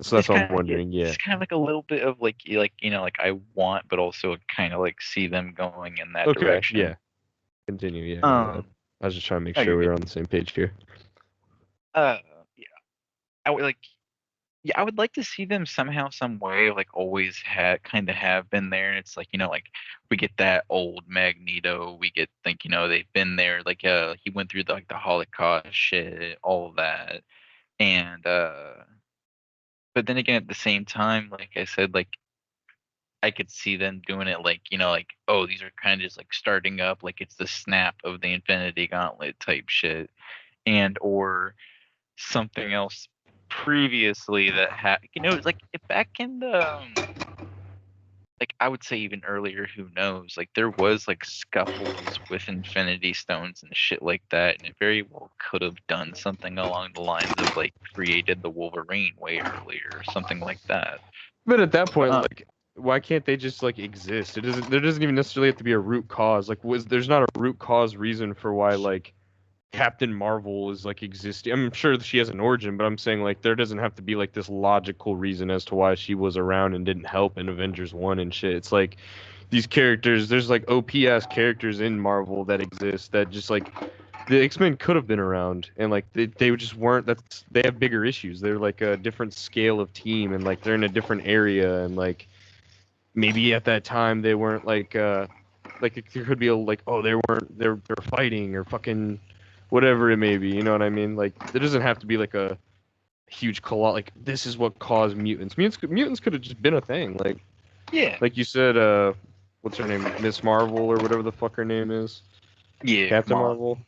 So It's that's what kind I'm of wondering. Yeah. it's kind of like a little bit of like like I want, but also kind of like see them going in that Okay. direction. Yeah. Continue. Yeah. My bad. Um, I was just trying to make oh, sure you're we good. were on the same page here. Yeah, I would like. Yeah, I would like to see them somehow, some way, like always had kind of have been there. And it's like like we get that old Magneto. We get like they've been there. Like he went through like the Holocaust shit, all of that, and but then again, at the same time, like I said, like I could see them doing it like, like, oh, these are kind of just like starting up, like it's the snap of the Infinity Gauntlet type shit, and or something else previously that had, it's like back in the, like I would say even earlier, who knows, like there was like scuffles with Infinity Stones and shit like that, and it very well could have done something along the lines of like created the Wolverine way earlier or something like that. But at that But point, like, why can't they just like exist? It doesn't. There doesn't even necessarily have to be a root cause. Like, there's not a root cause reason for why like Captain Marvel is like existing. I'm sure she has an origin, but I'm saying like there doesn't have to be like this logical reason as to why she was around and didn't help in Avengers 1 and shit. It's like these characters, there's like OP ass characters in Marvel that exist that just like the X-Men could have been around and like they just weren't. That's they have bigger issues. They're like a different scale of team and like they're in a different area and like maybe at that time they weren't like there could be a like oh they weren't they're fighting or fucking whatever it may be, you know what I mean? Like there doesn't have to be like a huge like this is what caused mutants. Mutants could have just been a thing. Like you said, what's her name? Miss Marvel or whatever the fuck her name is. Yeah, Captain Marvel.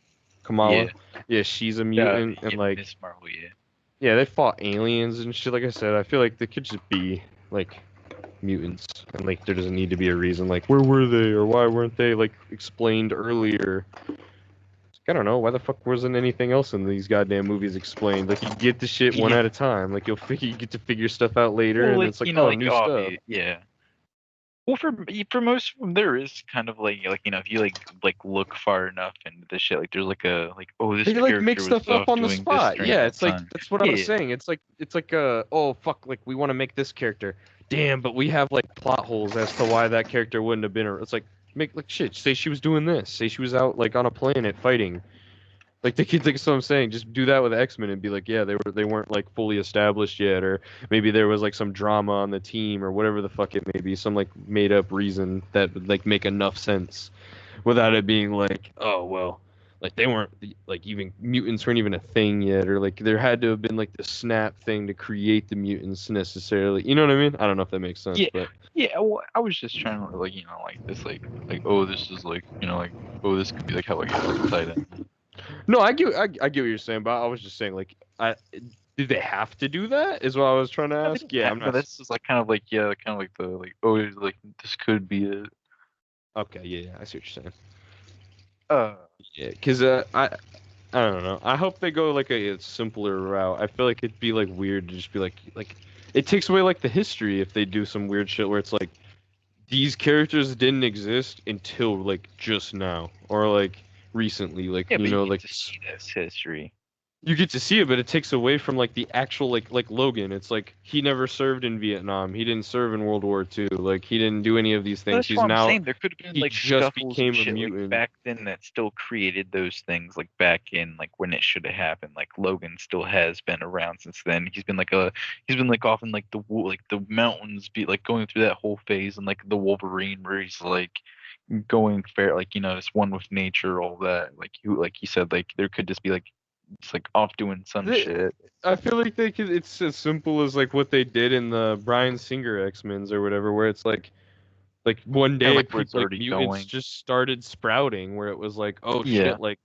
Kamala. Yeah. Yeah, she's a mutant and like Miss Marvel, yeah. yeah, they fought aliens and shit. Like I said, I feel like they could just be like mutants and like there doesn't need to be a reason like where were they or why weren't they like explained earlier. I don't know why the fuck wasn't anything else in these goddamn movies explained. Like you get the shit one at a time. Like you get to figure stuff out later, Well, and like, it's like you know, oh like, new stuff. yeah. Well, for most of them, there is kind of like you know if you like look far enough into this shit, like there's like a like oh this They like character make was stuff up off on the doing this spot. during Yeah, that it's like time. that's what I was saying. It's like oh fuck, like we want to make this character. Damn, but we have like plot holes as to why that character wouldn't have been. It's like make like shit. Say she was doing this. Say she was out like on a planet fighting. Like the kids, like so I'm saying, just do that with X-Men and be like, yeah, they weren't like fully established yet, or maybe there was like some drama on the team or whatever the fuck it may be, some like made up reason that would like make enough sense, without it being like, oh well, like they weren't like even mutants weren't even a thing yet, or like there had to have been like the snap thing to create the mutants necessarily. You know what I mean? I don't know if that makes sense, but Yeah, well, I was just trying to like you know like this like oh this is like you know like oh this could be like how like it's tied in. no, I get what you're saying, but I was just saying like do they have to do that? Is what I was trying to ask. Yeah, I'm not. This is like kind of like yeah, kind of like the like oh like this could be it. Okay, yeah, I see what you're saying. Uh, Yeah, because I don't know. I hope they go like a simpler route. I feel like it'd be like weird to just be like it takes away like the history if they do some weird shit where it's like these characters didn't exist until like just now or like recently, like yeah, you but know you like get to see this history. you get to see it, but it takes away from like the actual like Logan. It's like he never served in Vietnam. He didn't serve in World War II. Like he didn't do any of these things. That's He's what I'm now saying. There could have been he like just scuffles became and a shit like mutant. back then that still created those things like back in like when it should have happened. Like Logan still has been around since then. He's been like off in like the mountains, be like going through that whole phase and like the Wolverine where he's like going fair like you know it's one with nature all that like you said like there could just be like it's like off doing some shit. I feel like they could. It's as simple as like what they did in the Bryan Singer X-Men's or whatever, where it's like one Kinda day like where it's like already mutants going. just started sprouting, where it was like, oh Yeah. shit, like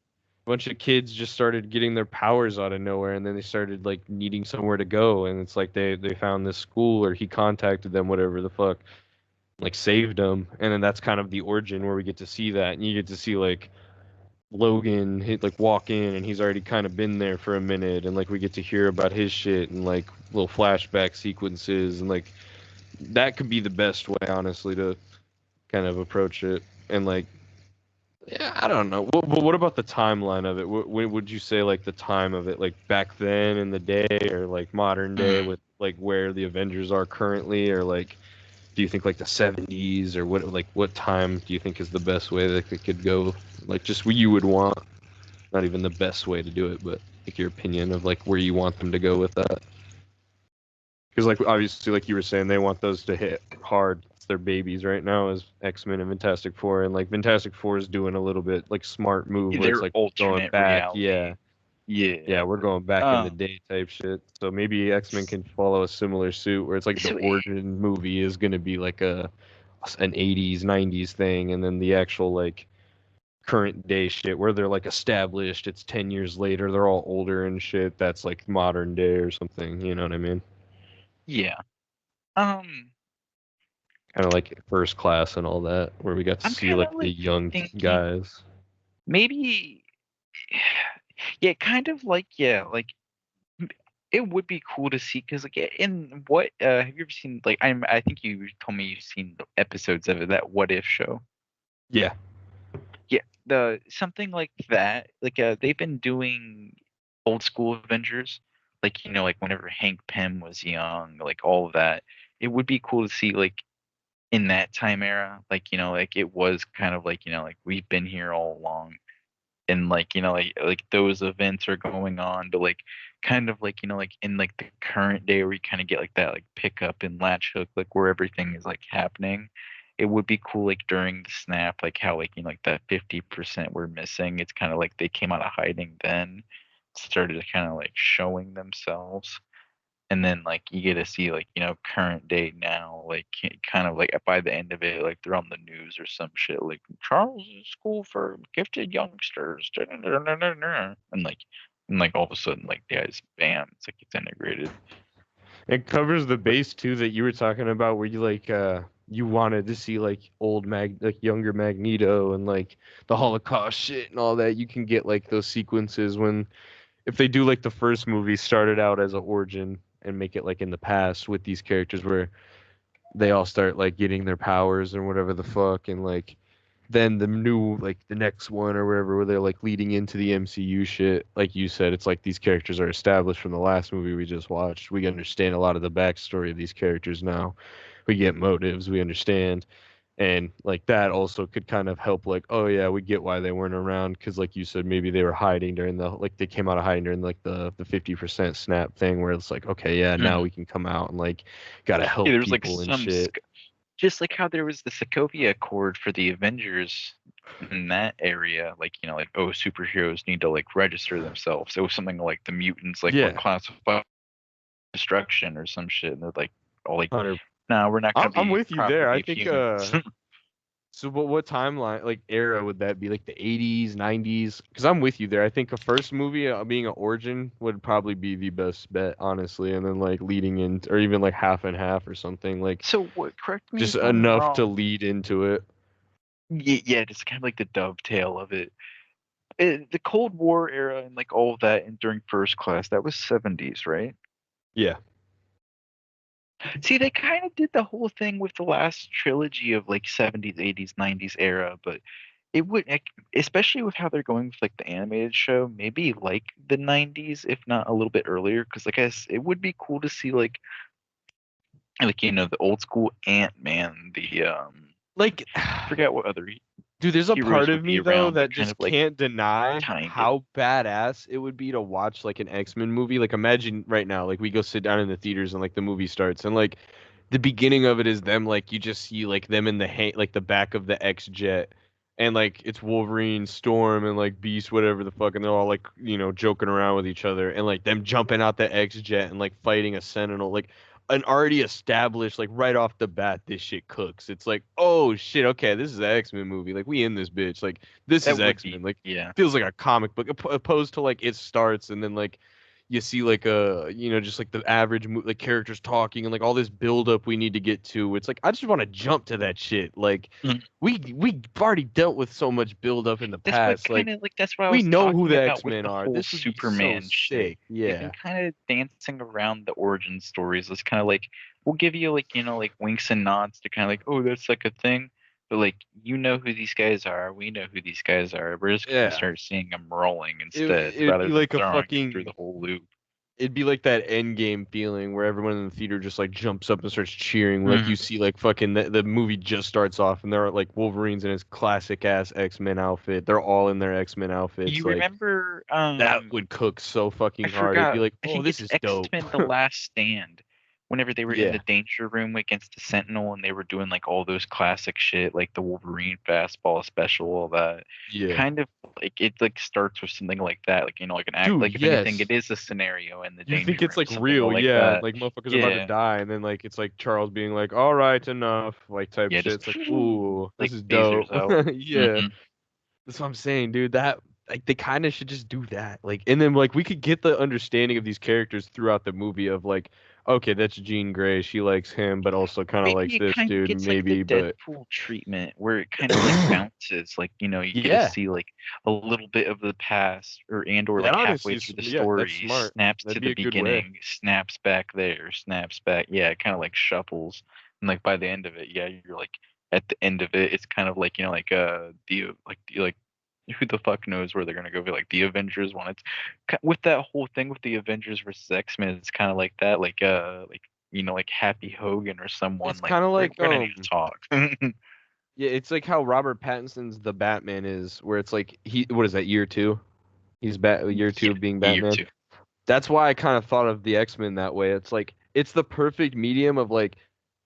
a bunch of kids just started getting their powers out of nowhere, and then they started like needing somewhere to go, and it's like they found this school, or he contacted them, whatever the fuck, like saved them, and then that's kind of the origin where we get to see that, and you get to see like Logan hit like walk in and he's already kind of been there for a minute and like we get to hear about his shit and like little flashback sequences and like that could be the best way honestly to kind of approach it and like yeah I don't know what about the timeline of it what would you say like the time of it like back then in the day or like modern day with like where the Avengers are currently or like do you think like the 70s or what time do you think is the best way that it could go like just what you would want not even the best way to do it but like your opinion of like where you want them to go with that because like obviously like you were saying they want those to hit hard it's their babies right now as X-Men and Fantastic Four and like Fantastic Four is doing a little bit like smart move where it's Their like going alternate back reality. yeah, we're going back in the day type shit. So maybe X-Men can follow a similar suit where it's like the origin movie is going to be like an 80s, 90s thing, and then the actual like current day shit where they're like established, it's 10 years later, they're all older and shit. That's like modern day or something, you know what I mean? Yeah. Kind of like First Class and all that, where we got to I'm see kind like of the like young thinking guys. maybe yeah, kind of like yeah, like it would be cool to see because like in what have you ever seen like I think you told me you've seen the episodes of it, that What If show. Yeah. Yeah, the something like that. Like they've been doing old school Avengers, like like whenever Hank Pym was young, like all of that. It would be cool to see like in that time era, like like it was kind of like like we've been here all along, and like like those events are going on, but like kind of like like in like the current day where you kind of get like that like pickup and latch hook, like where everything is like happening. It would be cool like during the snap, like how like like that 50% we're missing, it's kind of like they came out of hiding, then started kind of like showing themselves, and then like you get to see like current day now, like kind of like by the end of it, like they're on the news or some shit, like Charles' school for gifted youngsters, and like all of a sudden, like guys, bam, it's like it's integrated. It covers the But base too that you were talking about, where you like you wanted to see like like younger Magneto and like the Holocaust shit and all that. You can get like those sequences when if they do like the first movie started out as an origin and make it like in the past with these characters where they all start like getting their powers and whatever the fuck, and like then the new like the next one or wherever where they're like leading into the MCU shit, like you said, it's like these characters are established from the last movie we just watched. We understand a lot of the backstory of these characters now. We get motives, we understand. And like that also could kind of help, like, oh yeah, we get why they weren't around, because like you said, maybe they were hiding during the like they came out of hiding during like the 50% snap thing, where it's like, okay, yeah, now we can come out and like gotta yeah, help there was like people and shit. just like how there was the Sokovia Accord for the Avengers in that area, like like oh, superheroes need to like register themselves. It was something like the mutants like were Yeah, classified destruction or some shit, and they're like all like, 100. no, we're not gonna I'm be with you there. I property of think humans. so what timeline, like era would that be? Like the 80s, 90s? Because I'm with you there. I think a first movie being an origin would probably be the best bet, honestly, and then like leading in, or even like half and half or something, like So what? Correct me just if I'm enough to wrong. lead into it. Yeah, just kind of like the dovetail of it. The Cold War era and like all of that, and during First Class, that was 70s, right? Yeah. See, they kind of did the whole thing with the last trilogy of like 70s, 80s, 90s era, but it would, especially with how they're going with like the animated show, maybe like the 90s, if not a little bit earlier, because like it would be cool to see like the old school Ant-Man, the Like, forget what other dude, there's a part heroes of would be me though around, but that kind just of like can't deny timed it. how badass it would be to watch like an X-Men movie. Like imagine right now, like we go sit down in the theaters and like the movie starts and like the beginning of it is them, like you just see like them in the like the back of the X jet, and like it's Wolverine, Storm, and like Beast, whatever the fuck, and they're all like joking around with each other, and like them jumping out the X jet and like fighting a Sentinel, like an already established, like right off the bat, this shit cooks. It's like, oh shit, okay, this is an X-Men movie. Like we in this bitch. Like this is That would X-Men. be, Like yeah. feels like a comic book opposed to like it starts and then like you see like a just like the average like characters talking and like all this build up we need to get to. It's like I just want to jump to that shit. Like Mhm. we've already dealt with so much build up in the That's what past. Like kind of like that's what I we was know who talking the about with X-Men the are. whole This would be so Superman shit. sick. They've been Yeah. kind of dancing around the origin stories. It's kind of like we'll give you like like winks and nods to kind of like, oh, that's like a thing, but like who these guys are. We know who these guys are. We're just gonna Yeah. start seeing them rolling It instead, it'd rather be than like a throwing them through fucking the whole loop. it'd be like that end game feeling where everyone in the theater just like jumps up and starts cheering. Like you Mhm. see like fucking the movie just starts off and there are like Wolverine's in his classic ass X-Men outfit. They're all in their X-Men outfits. You Like remember that would cook so I fucking hard. It'd be forgot. like, I oh, think this it's is dope. X-Men: The Last Stand. Whenever they were in the Yeah. danger room against the Sentinel and they were doing like all those classic shit, like the Wolverine fastball special, all that. Yeah. Kind of like it like starts with something like that, like like an act, Dude, like if anything, it yes. is a scenario in the You danger think it's room, like something real, like yeah. that. Like motherfuckers are about to Yeah, die, and then like it's like Charles being like, all right, enough, like type yeah, shit. just It's like, ooh, this like is dope. phasers out. Yeah. Hmm. That's what I'm saying, dude. That like they kind of should just do that. Like, and then like we could get the understanding of these characters throughout the movie of like, okay, that's Jean Grey. She likes him, but also kind of Maybe likes it this kind of dude, gets like the maybe. But Deadpool treatment where it kind of like bounces, like you get to yeah, see like a little bit of the past or that like honestly halfway is through the yeah, that's story, smart. snaps to That'd be the a good way. beginning, snaps back there, snaps back. Yeah, it kind of like shuffles, and like by the end of it, yeah, you're like at the end of it, it's kind of like like the like who the fuck knows where they're gonna go? Like the Avengers one, it's with that whole thing with the Avengers versus X-Men. It's kind of like that, like like Happy Hogan or someone It's like kind of we're like gonna need to talk. yeah, it's like how Robert Pattinson's the Batman is, where it's like what is that, year 2? He's year 2 of being Year Batman. two. That's why I kind of thought of the X-Men that way. It's like it's the perfect medium of like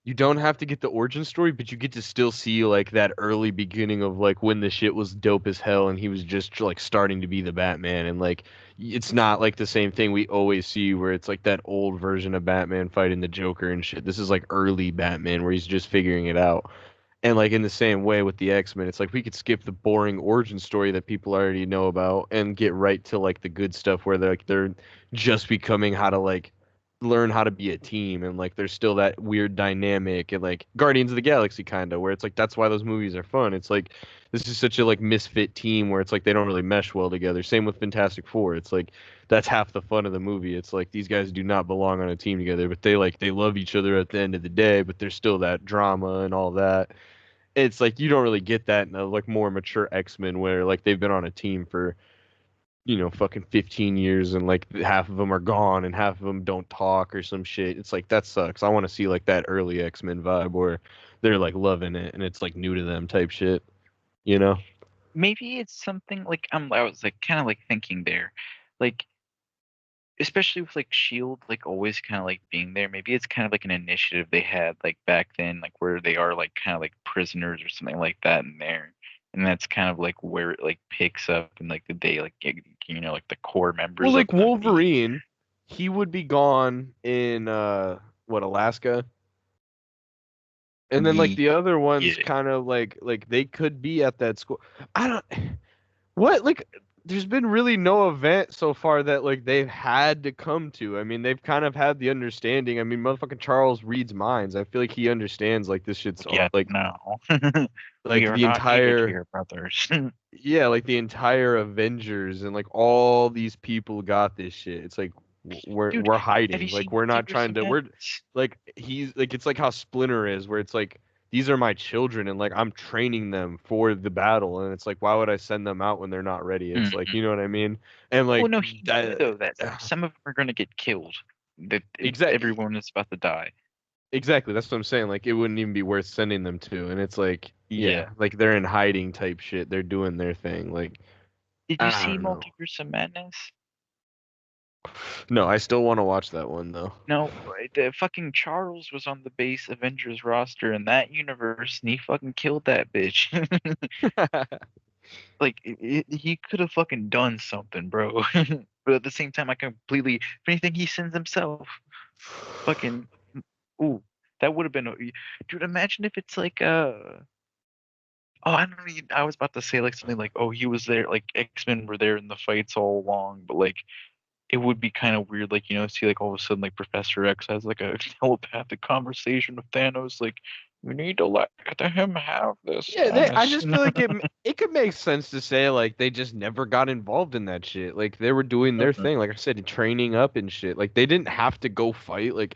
you don't have to get the origin story, but you get to still see like that early beginning of like when the shit was dope as hell and he was just like starting to be the Batman, and like it's not like the same thing we always see where it's like that old version of Batman fighting the Joker and shit. This is like early Batman where he's just figuring it out. And like in the same way with the X-Men, it's like we could skip the boring origin story that people already know about and get right to like the good stuff where they're just becoming how to like learn how to be a team, and like there's still that weird dynamic and like Guardians of the Galaxy kind of where it's like that's why those movies are fun. It's like this is such a like misfit team where it's like they don't really mesh well together. Same with Fantastic Four. It's like that's half the fun of the movie. It's like these guys do not belong on a team together, but they love each other at the end of the day, but there's still that drama and all that. It's like you don't really get that in a like more mature X-Men where like they've been on a team for fucking 15 years and like half of them are gone and half of them don't talk or some shit. It's like that sucks. I want to see like that early X-Men vibe where they're like loving it and it's like new to them type shit, you know? Maybe it's something like I was like kind of like thinking there, like especially with like Shield like always kind of like being there. Maybe it's kind of like an initiative they had like back then, like where they are like kind of like prisoners or something like that in there, and that's kind of like where it like picks up and like the day like like the core Well, members of like them meet. Wolverine, he would be gone in Alaska? And then like Ye- the other ones Yeah, kind of like they could be at that school. I don't what like there's been really no event so far that like they've had to come to. I mean, they've kind of had the understanding. I mean, motherfucking Charles reads minds. I feel like he understands like this shit's yeah, like no, we like are the not needed entire here, brothers. yeah, like the entire Avengers and like all these people got this shit. It's like Dude, we're have you hiding. Like seen we're not Multiverse trying of to we're Madness? like he's like it's like how Splinter is where it's like these are my children and like I'm training them for the battle, and it's like why would I send them out when they're not ready? It's like, Mhm. you know what I mean? And Well, like no, he knew though that some of them are going to get killed. That exactly everyone is about to die. exactly that's what I'm saying. Like it wouldn't even be worth sending them to, and it's like yeah, Yeah. like they're in hiding type shit. They're doing their thing. Like Did you I see don't know. Multiverse of Madness? No, I still want to watch that one though. No, the fucking Charles was on the base Avengers roster in that universe, and he fucking killed that bitch. Like he could have fucking done something, bro. But at the same time, I completely. If anything, he sends himself. Fucking. Ooh, that would have been. Dude, imagine if it's like Oh, I don't mean. I was about to say like something like, "Oh, he was there." Like X-Men were there in the fights all along, but like it would be kind of weird, like see like all of a sudden like Professor X has like a telepathic conversation with Thanos, like we need to let him have this, Yeah, I Thanos. just feel like it could make sense to say like they just never got involved in that shit. Like they were doing their Mhm. thing, like I said, training up and shit. Like they didn't have to go fight. Like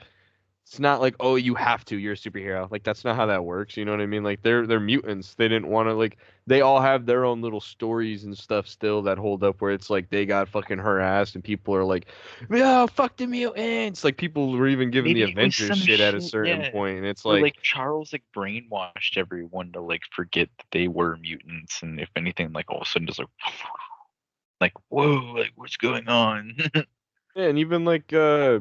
it's not like, oh, you have to, you're a superhero. Like that's not how that works. You know what I mean? Like they're mutants. They didn't want to like they all have their own little stories and stuff still that hold up where it's like they got fucking harassed and people are like, "Yeah, fuck the mutants." Like people were even giving the Maybe it was Avengers some shit at a shit, certain yeah, point, and it's where like like Charles like brainwashed everyone to like forget that they were mutants, and if anything, like all of a sudden just like whoa, like what's going on? yeah, and even like yeah,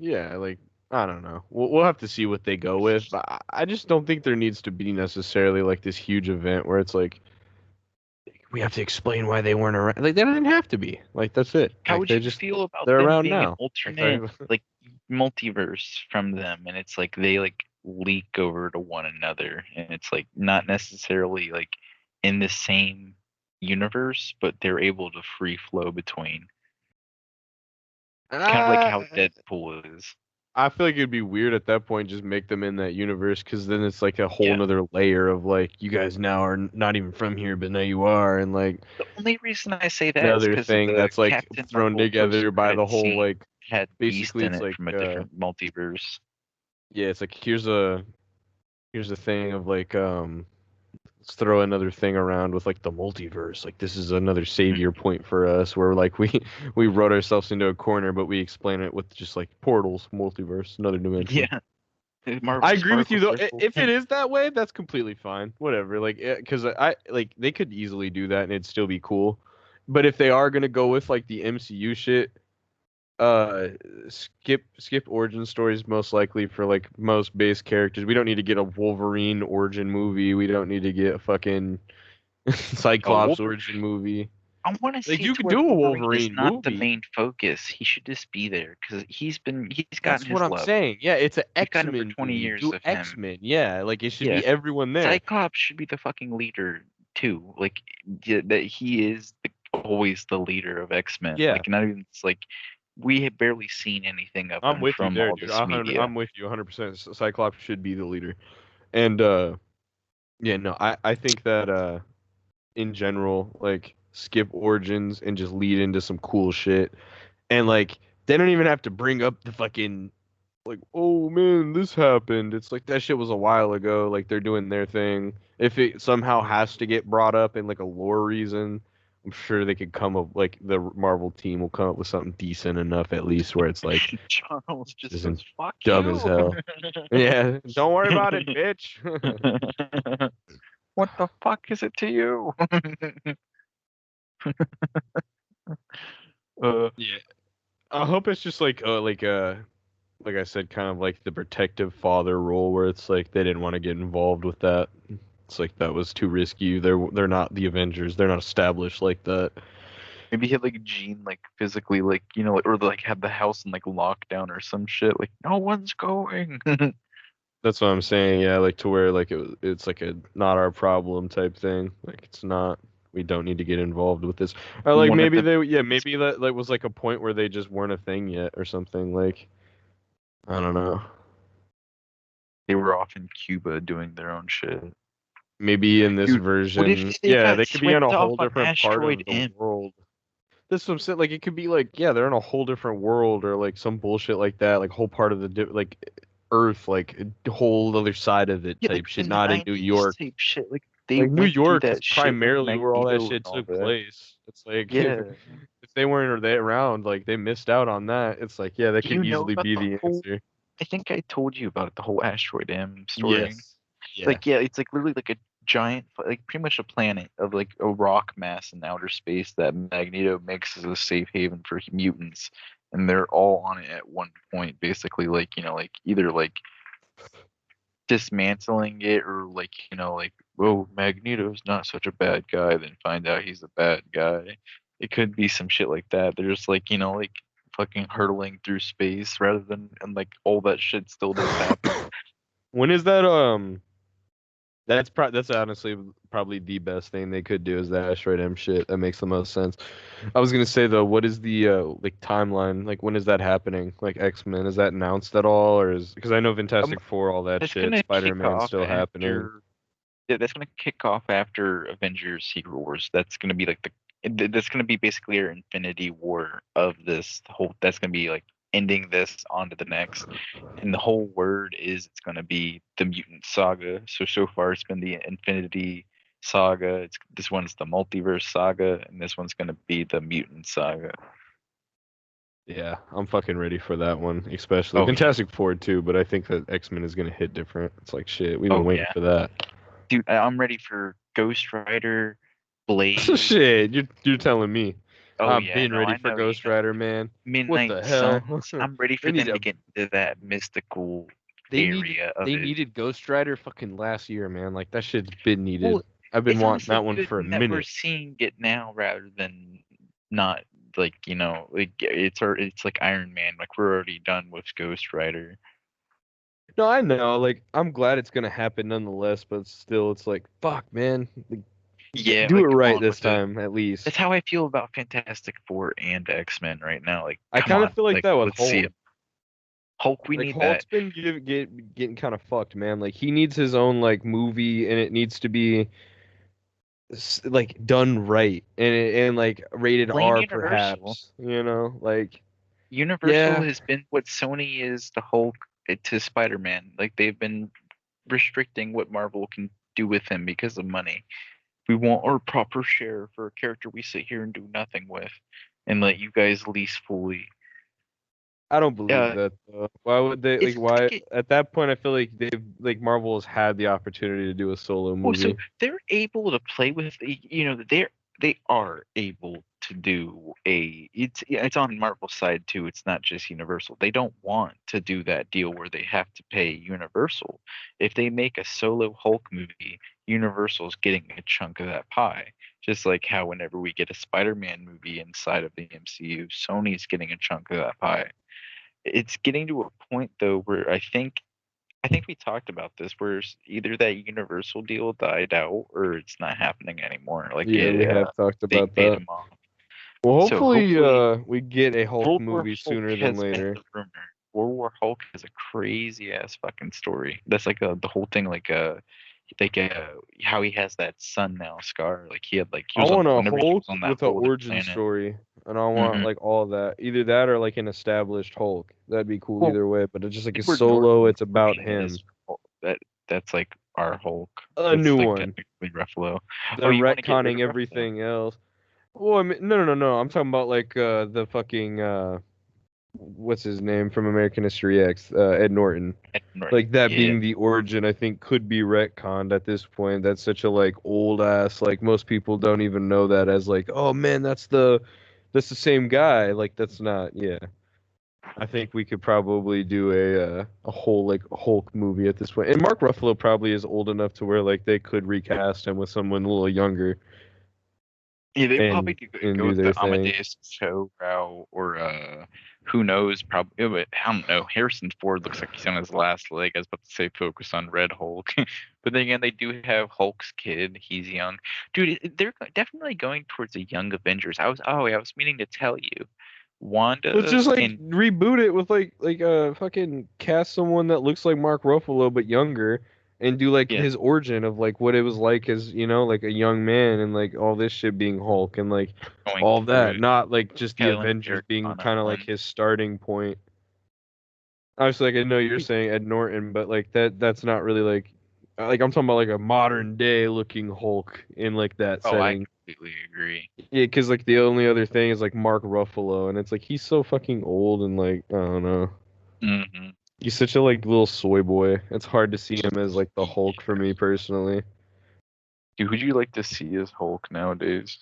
like I don't know. We'll have to see what they go with. But I just don't think there needs to be necessarily like this huge event where it's like we have to explain why they weren't around. Like they didn't have to be. Like that's it. How Like would they you just feel about they're them around being an now. Like alternate, they're like multiverse from them, and it's like they like leak over to one another, and it's like not necessarily like in the same universe, but they're able to free flow between, kind of like how uh, Deadpool is. I feel like it'd be weird at that point just make them in that universe because then it's like a whole Yeah. nother layer of like you guys now are not even from here but now you are, and like The only reason I say that is another because of thing the that's like Captain thrown Marvel together by the post-credit whole scene like had Beast basically in it's it like from a different multiverse. yeah, it's like here's the thing of like let's throw another thing around with like the multiverse. Like this is another savior point for us, where like we wrote ourselves into a corner, but we explain it with just like portals, multiverse, another dimension. Yeah. I Marvel agree with you Sparkle though. Circle. If it is that way, that's completely fine. Whatever. Like, because I like they could easily do that and it'd still be cool. But if they are gonna go with like the MCU shit, uh, skip origin stories most likely for like most base characters. We don't need to get a Wolverine origin movie. We don't need to get a fucking Oh, Cyclops Wolverine. origin movie. I want to Like see it you to could where do a Wolverine is Wolverine not the movie. main focus. He should just be there because he's gotten That's what his I'm love. saying. Yeah, it's an We've gotten over X-Men 20 movie. years Do of him. X-Men. Yeah, like it should Yeah, be everyone there. Cyclops should be the fucking leader too. Like that he is always the leader of X-Men. Yeah. Like not even it's like we have barely seen anything of I'm him with you from there, all dude. this media. I'm with you 100%. Cyclops should be the leader. And yeah, no, I think that in general, like skip origins and just lead into some cool shit. And like they don't even have to bring up the fucking like, oh man, this happened. It's like that shit was a while ago. Like they're doing their thing. If it somehow has to get brought up in like a lore reason, I'm sure they could come up like the Marvel team will come up with something decent enough at least where it's like Charles this just isn't says, "Fuck dumb you." as hell. Yeah, don't worry about it, bitch. What the fuck is it to you? Yeah. I hope it's just like I said, kind of like the protective father role where it's like they didn't want to get involved with that. It's like that was too risky. They're not the Avengers. They're not established like that. Maybe he had like Jean like physically like or like had the house in like lockdown or some shit. Like no one's going. That's what I'm saying. Yeah, like to where like it's like a not our problem type thing. Like it's not. We don't need to get involved with this. Or like One of maybe the maybe that like was like a point where they just weren't a thing yet or something. Like I don't know. they were off in Cuba doing their own shit. Maybe in this Dude, what version, if they yeah, got they could be in swept a off whole on different part asteroid of the M? world. This is what I'm saying. Like it could be like, yeah, they're in a whole different world or like some bullshit like that, like whole part of the like Earth, like a whole other side of it Yeah, type like shit, in the not in New 90s York. type shit. Like they Like New went through York is that shit with primarily where all that Magneto and shit all took that. place. It's like Yeah. if they weren't or they around, like they missed out on that. It's like, yeah, that Do could you know easily about be the the whole? answer. I think I told you about it, the whole asteroid M story. Yes. Yeah. Like, yeah, it's like literally like a giant, like pretty much a planet of like a rock mass in outer space that Magneto makes as a safe haven for mutants, and they're all on it at one point, basically, like like either like dismantling it or like like oh Magneto's not such a bad guy, then find out he's a bad guy. It could be some shit like that. They're just like like fucking hurtling through space rather than and like all that shit still does happen. When is that that's honestly probably the best thing they could do is the asteroid M shit. That makes the most sense. I was gonna say though, what is the like timeline? Like when is that happening? Like X-Men, is that announced at all, or is because I know Um, Fantastic Four, all that that's shit, gonna kick Spider-Man's off still happening. after. Yeah, that's gonna kick off after Avengers: Secret Wars. That's gonna be like that's gonna be basically our Infinity War of this whole. That's gonna be like ending this onto the next, and the whole word is it's gonna be the Mutant Saga. So far it's been the Infinity Saga. This one's the Multiverse Saga, and this one's gonna be the Mutant Saga. Yeah, I'm fucking ready for that one, especially Oh yeah, Fantastic Four too. But I think that X-Men is gonna hit different. It's like shit. We've been oh waiting yeah, for that. dude. I'm ready for Ghost Rider, Blade. Shit, you're telling me. Oh I've yeah, been no, ready I for know you Ghost know. Rider, man. What Midnight the hell? Suns. I'm ready They for need them to a get into that mystical they needed area of they it. needed Ghost Rider fucking last year, man. Like that shit's been needed. Well, I've been it's wanting honestly that one good for a that we're minute. seeing it now rather than not like like it's like Iron Man. Like we're already done with Ghost Rider. No, I know. Like I'm glad it's gonna happen nonetheless, but still, it's like fuck, man. Like, Yeah, do it like come right on this with it. time, at That's least. how I feel about Fantastic Four and X-Men right now. Like, I come kind of on, feel like like that with let's see Hulk. it. Hulk, we Like need that. Hulk's been getting kind of fucked, man. Like he needs his own like movie, and it needs to be like done right and like rated Blame R, Universal. perhaps. You know, like Universal yeah, has been what Sony is to Hulk to Spider-Man. Like they've been restricting what Marvel can do with him because of money. We want our proper share for a character we sit here and do nothing with, and let you guys lease fully. I don't believe that though. Why would they It's why like at that point I feel like Marvel has had the opportunity to do a solo movie. so they're able to play with, they are able to do it's on Marvel's side too. It's not just Universal. They don't want to do that deal where they have to pay Universal. If they make a solo Hulk movie, Universal's getting a chunk of that pie. Just like how whenever we get a Spider-Man movie inside of the MCU, Sony's getting a chunk of that pie. It's getting to a point though where I think we talked about this, where either that Universal deal died out or it's not happening anymore. Like Yeah, we have talked they about paid that. them off. Well, So hopefully we get a Hulk World War movie Hulk sooner than has been later. the rumor. World War Hulk is a crazy ass fucking story. That's like the whole thing, how he has that son now, Scar. Like he I was want a whenever he Hulk was on that with an whole other origin planet. story, and I want Mhm. like all of that. Either that or like an established Hulk. That'd be cool Well, either way. But it's just like a Edward solo. Norton's It's about version him. is that's like our Hulk. A That's new like one. technically Ruffalo. They're Oh, you want to get rid retconning of Ruffalo? everything else. Well, I mean, no. I'm talking about like the fucking what's his name from American History X, Ed Norton. Edward Norton. Like that Yeah. being the origin, I think could be retconned at this point. That's such a like old ass, like most people don't even know that as like, oh man, that's the same guy. Like that's not, yeah. I think we could probably do a whole like Hulk movie at this point. And Mark Ruffalo probably is old enough to where like they could recast him with someone a little younger Yeah, they probably and could go do with their the thing. Amadeus Cho route, or who knows? Probably, but I don't know. Harrison Ford looks like he's on his last leg. I was about to say focus on Red Hulk, but then again, they do have Hulk's kid. He's young, dude. They're definitely going towards a young Avengers. I was meaning to tell you, Let's Wanda just like and reboot it with fucking cast someone that looks like Mark Ruffalo but younger and do like yeah, his origin of like what it was like as, like a young man and like all this shit being Hulk and like going all through that, it, not like just the killing Avengers Eric being Bana kind of like one. his starting point. Obviously, like I know you're saying Ed Norton, but like that's not really like I'm talking about like a modern day looking Hulk in like that Oh, I setting. completely agree. Yeah, because like the only other thing is like Mark Ruffalo, and it's like he's so fucking old and like I don't know. Hmm. He's such a like little soy boy. It's hard to see him as like the Hulk for me personally. Dude, who'd you like to see as Hulk nowadays?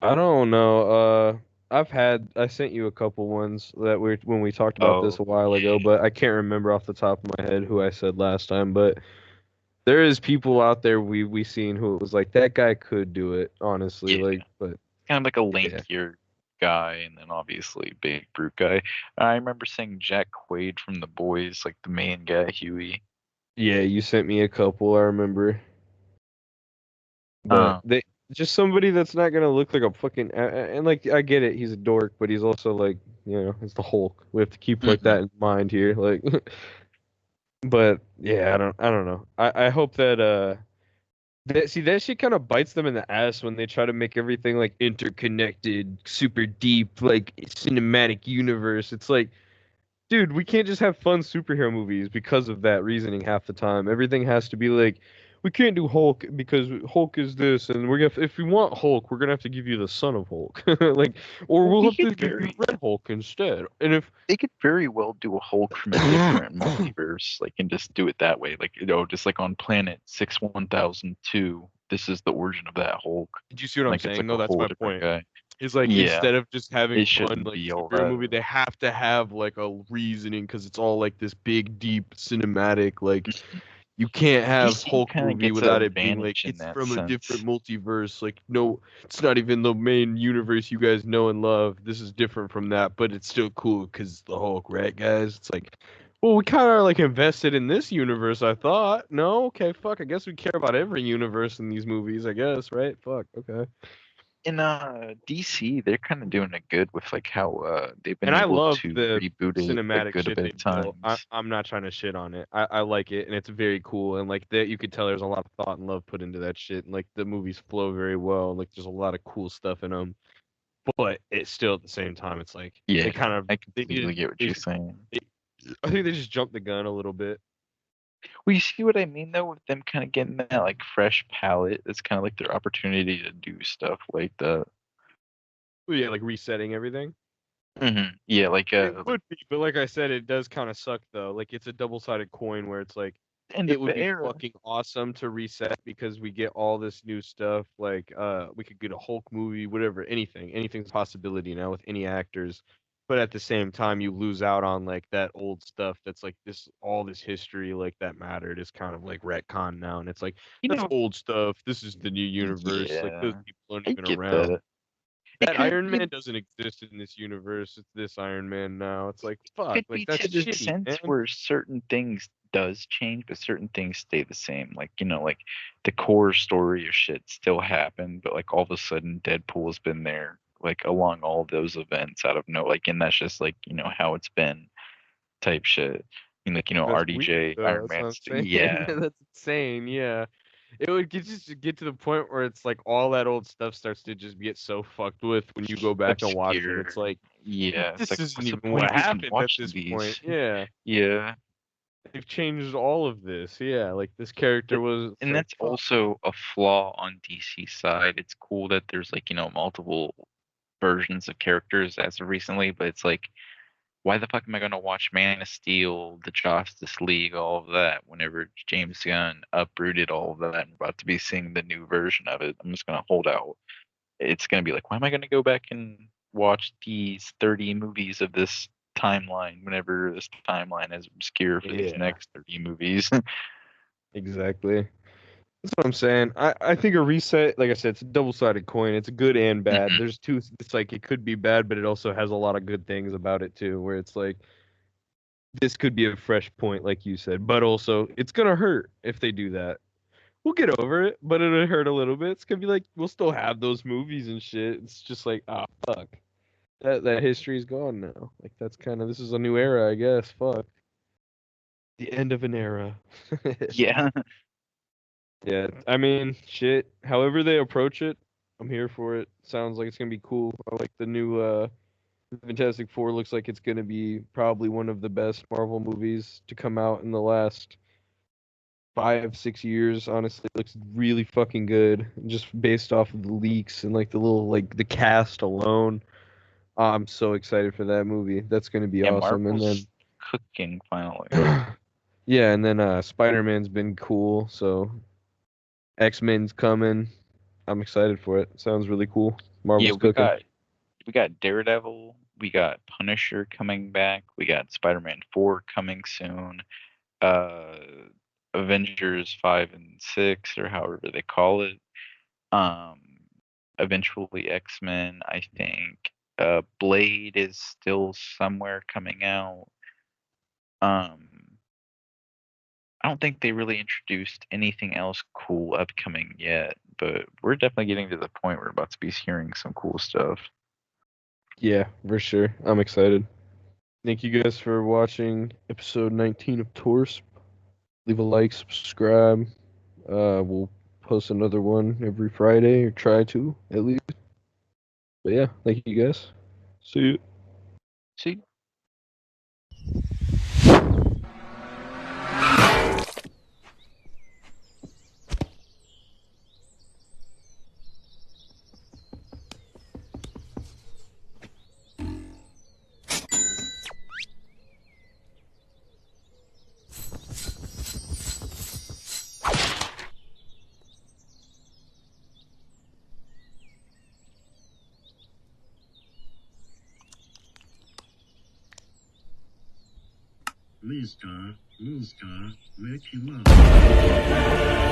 I don't know. I sent you a couple ones that when we talked about this Oh, a while ago, yeah. but I can't remember off the top of my head who I said last time. But there is people out there we seen who it was like that guy could do it, honestly. Yeah. Like, but Kind of like a yeah, lankier guy, and then obviously big brute guy. I remember seeing Jack Quaid from The Boys, like the main guy, Huey. yeah, you sent me a couple. I remember. But Uh, they just somebody that's not gonna look like a fucking and like I get it, he's a dork, but he's also like it's the Hulk. We have to keep like hmm that in mind here, like. But yeah, I don't know. I hope that that shit kind of bites them in the ass when they try to make everything like interconnected, super deep, like cinematic universe. It's like, dude, we can't just have fun superhero movies because of that reasoning half the time. Everything has to be like, we can't do Hulk because Hulk is this, and we're gonna if we want Hulk, we're gonna have to give you the son of Hulk, like, or Well, we'll have to give you Red Hulk instead. And if they could very well do a Hulk from a different multiverse, like, and just do it that way, like, just like on Planet 61002. This is the origin of that Hulk. did you see what I'm Like it's saying? like No, a that's whole my different point. guy. Is like Yeah, instead of just having it fun shouldn't like be all superhero that. movie, they have to have like a reasoning because it's all like this big, deep cinematic. Like you can't have DC Hulk kind of movie gets an without it being like advantage in it's that from a different sense. multiverse. Like no, it's not even the main universe you guys know and love. This is different from that, but it's still cool because it's the Hulk, right, guys? It's like, well, we kind of are like invested in this universe. I thought, no, okay, fuck. I guess we care about every universe in these movies. I guess, right? Fuck, okay. In DC, they're kind of doing it good with like how they've been And I able love to the reboot it a cinematic good shit bit they of built. times. I'm not trying to shit on it. I like it, and it's very cool. And like that, you could tell there's a lot of thought and love put into that shit. And like the movies flow very well. And like there's a lot of cool stuff in them. But it's still at the same time, it's like Yeah, they kind of I completely get what they, you're saying. they I think they just jumped the gun a little bit. Well, you see what I mean though, with them kind of getting that like fresh palette. It's kind of like their opportunity to do stuff like that. Well, yeah, like resetting everything. Yeah, like It would be, but like I said, it does kind of suck though. Like it's a double-sided coin where it's like end it of would the be era. fucking awesome to reset because we get all this new stuff. Like we could get a Hulk movie, whatever, anything. Anything's a possibility now with any actors. But at the same time, you lose out on like that old stuff that's like all this history like that mattered is kind of like retcon now, and it's like You that's know, old stuff. This is the new universe. Like those yeah, people aren't I even get around. that. It That could Iron be Man doesn't exist in this universe. It's this Iron Man now. It's like fuck. could Like be that's to the shitty, sense man. where certain things does change, but certain things stay the same. Like, like the core story of shit still happened, but like all of a sudden Deadpool has been there, like along all those events out of no, like, and that's just like, how it's been type shit. And like, That's weird RDJ, though. Iron That's what I'm Man's, saying. yeah, That's insane. Yeah. It would just get to the point where it's like all that old stuff starts to just get so fucked with when you go back and watch it. It's obscure. like Yeah, it's this like, isn't what's the even point what of even happened at watching this point. these? Yeah. Yeah. They've changed all of this. Yeah. Like this character But was it's and like that's fuck. also a flaw on DC side. It's cool that there's like, multiple versions of characters as of recently, but it's like, why the fuck am I gonna watch Man of Steel, the Justice League, all of that whenever James Gunn uprooted all of that and we're about to be seeing the new version of it? I'm just gonna hold out. It's gonna be like, why am I gonna go back and watch these 30 movies of this timeline whenever this timeline is obscure for these Yeah. next 30 movies? Exactly. That's what I'm saying. I think a reset, like I said, it's a double-sided coin. It's good and bad. Mhm. There's two. It's like it could be bad, but it also has a lot of good things about it too. Where it's like this could be a fresh point, like you said, but also it's gonna hurt if they do that. We'll get over it, but it'll hurt a little bit. It's gonna be like we'll still have those movies and shit. It's just like ah fuck, that history's gone now. Like that's kind of this is a new era, I guess. Fuck, the end of an era. Yeah. Yeah, I mean, shit. However they approach it, I'm here for it. Sounds like it's gonna be cool. I like the new Fantastic Four. Looks like it's gonna be probably one of the best Marvel movies to come out in the last 5, 6 years. Honestly, it looks really fucking good. Just based off of the leaks and like the little like the cast alone. I'm so excited for that movie. That's gonna be Yeah, awesome. And Marvel's then cooking finally. yeah, and then Spider-Man's been cool. So X-Men's coming. I'm excited for it. Sounds really cool. Yeah, Marvel's cooking. we got Daredevil, we got Punisher coming back, we got Spider-Man 4 coming soon, uh Avengers 5 and 6 or however they call it. Um Eventually X-Men, I think. Blade is still somewhere coming out. Um I don't think they really introduced anything else cool upcoming yet, but we're definitely getting to the point where we're about to be hearing some cool stuff. Yeah, for sure. I'm excited. Thank you guys for watching episode 19 of Torspp. Leave a like, subscribe. We'll post another one every Friday, or try to at least. But yeah, thank you guys. See you. See, Please, God, make him up.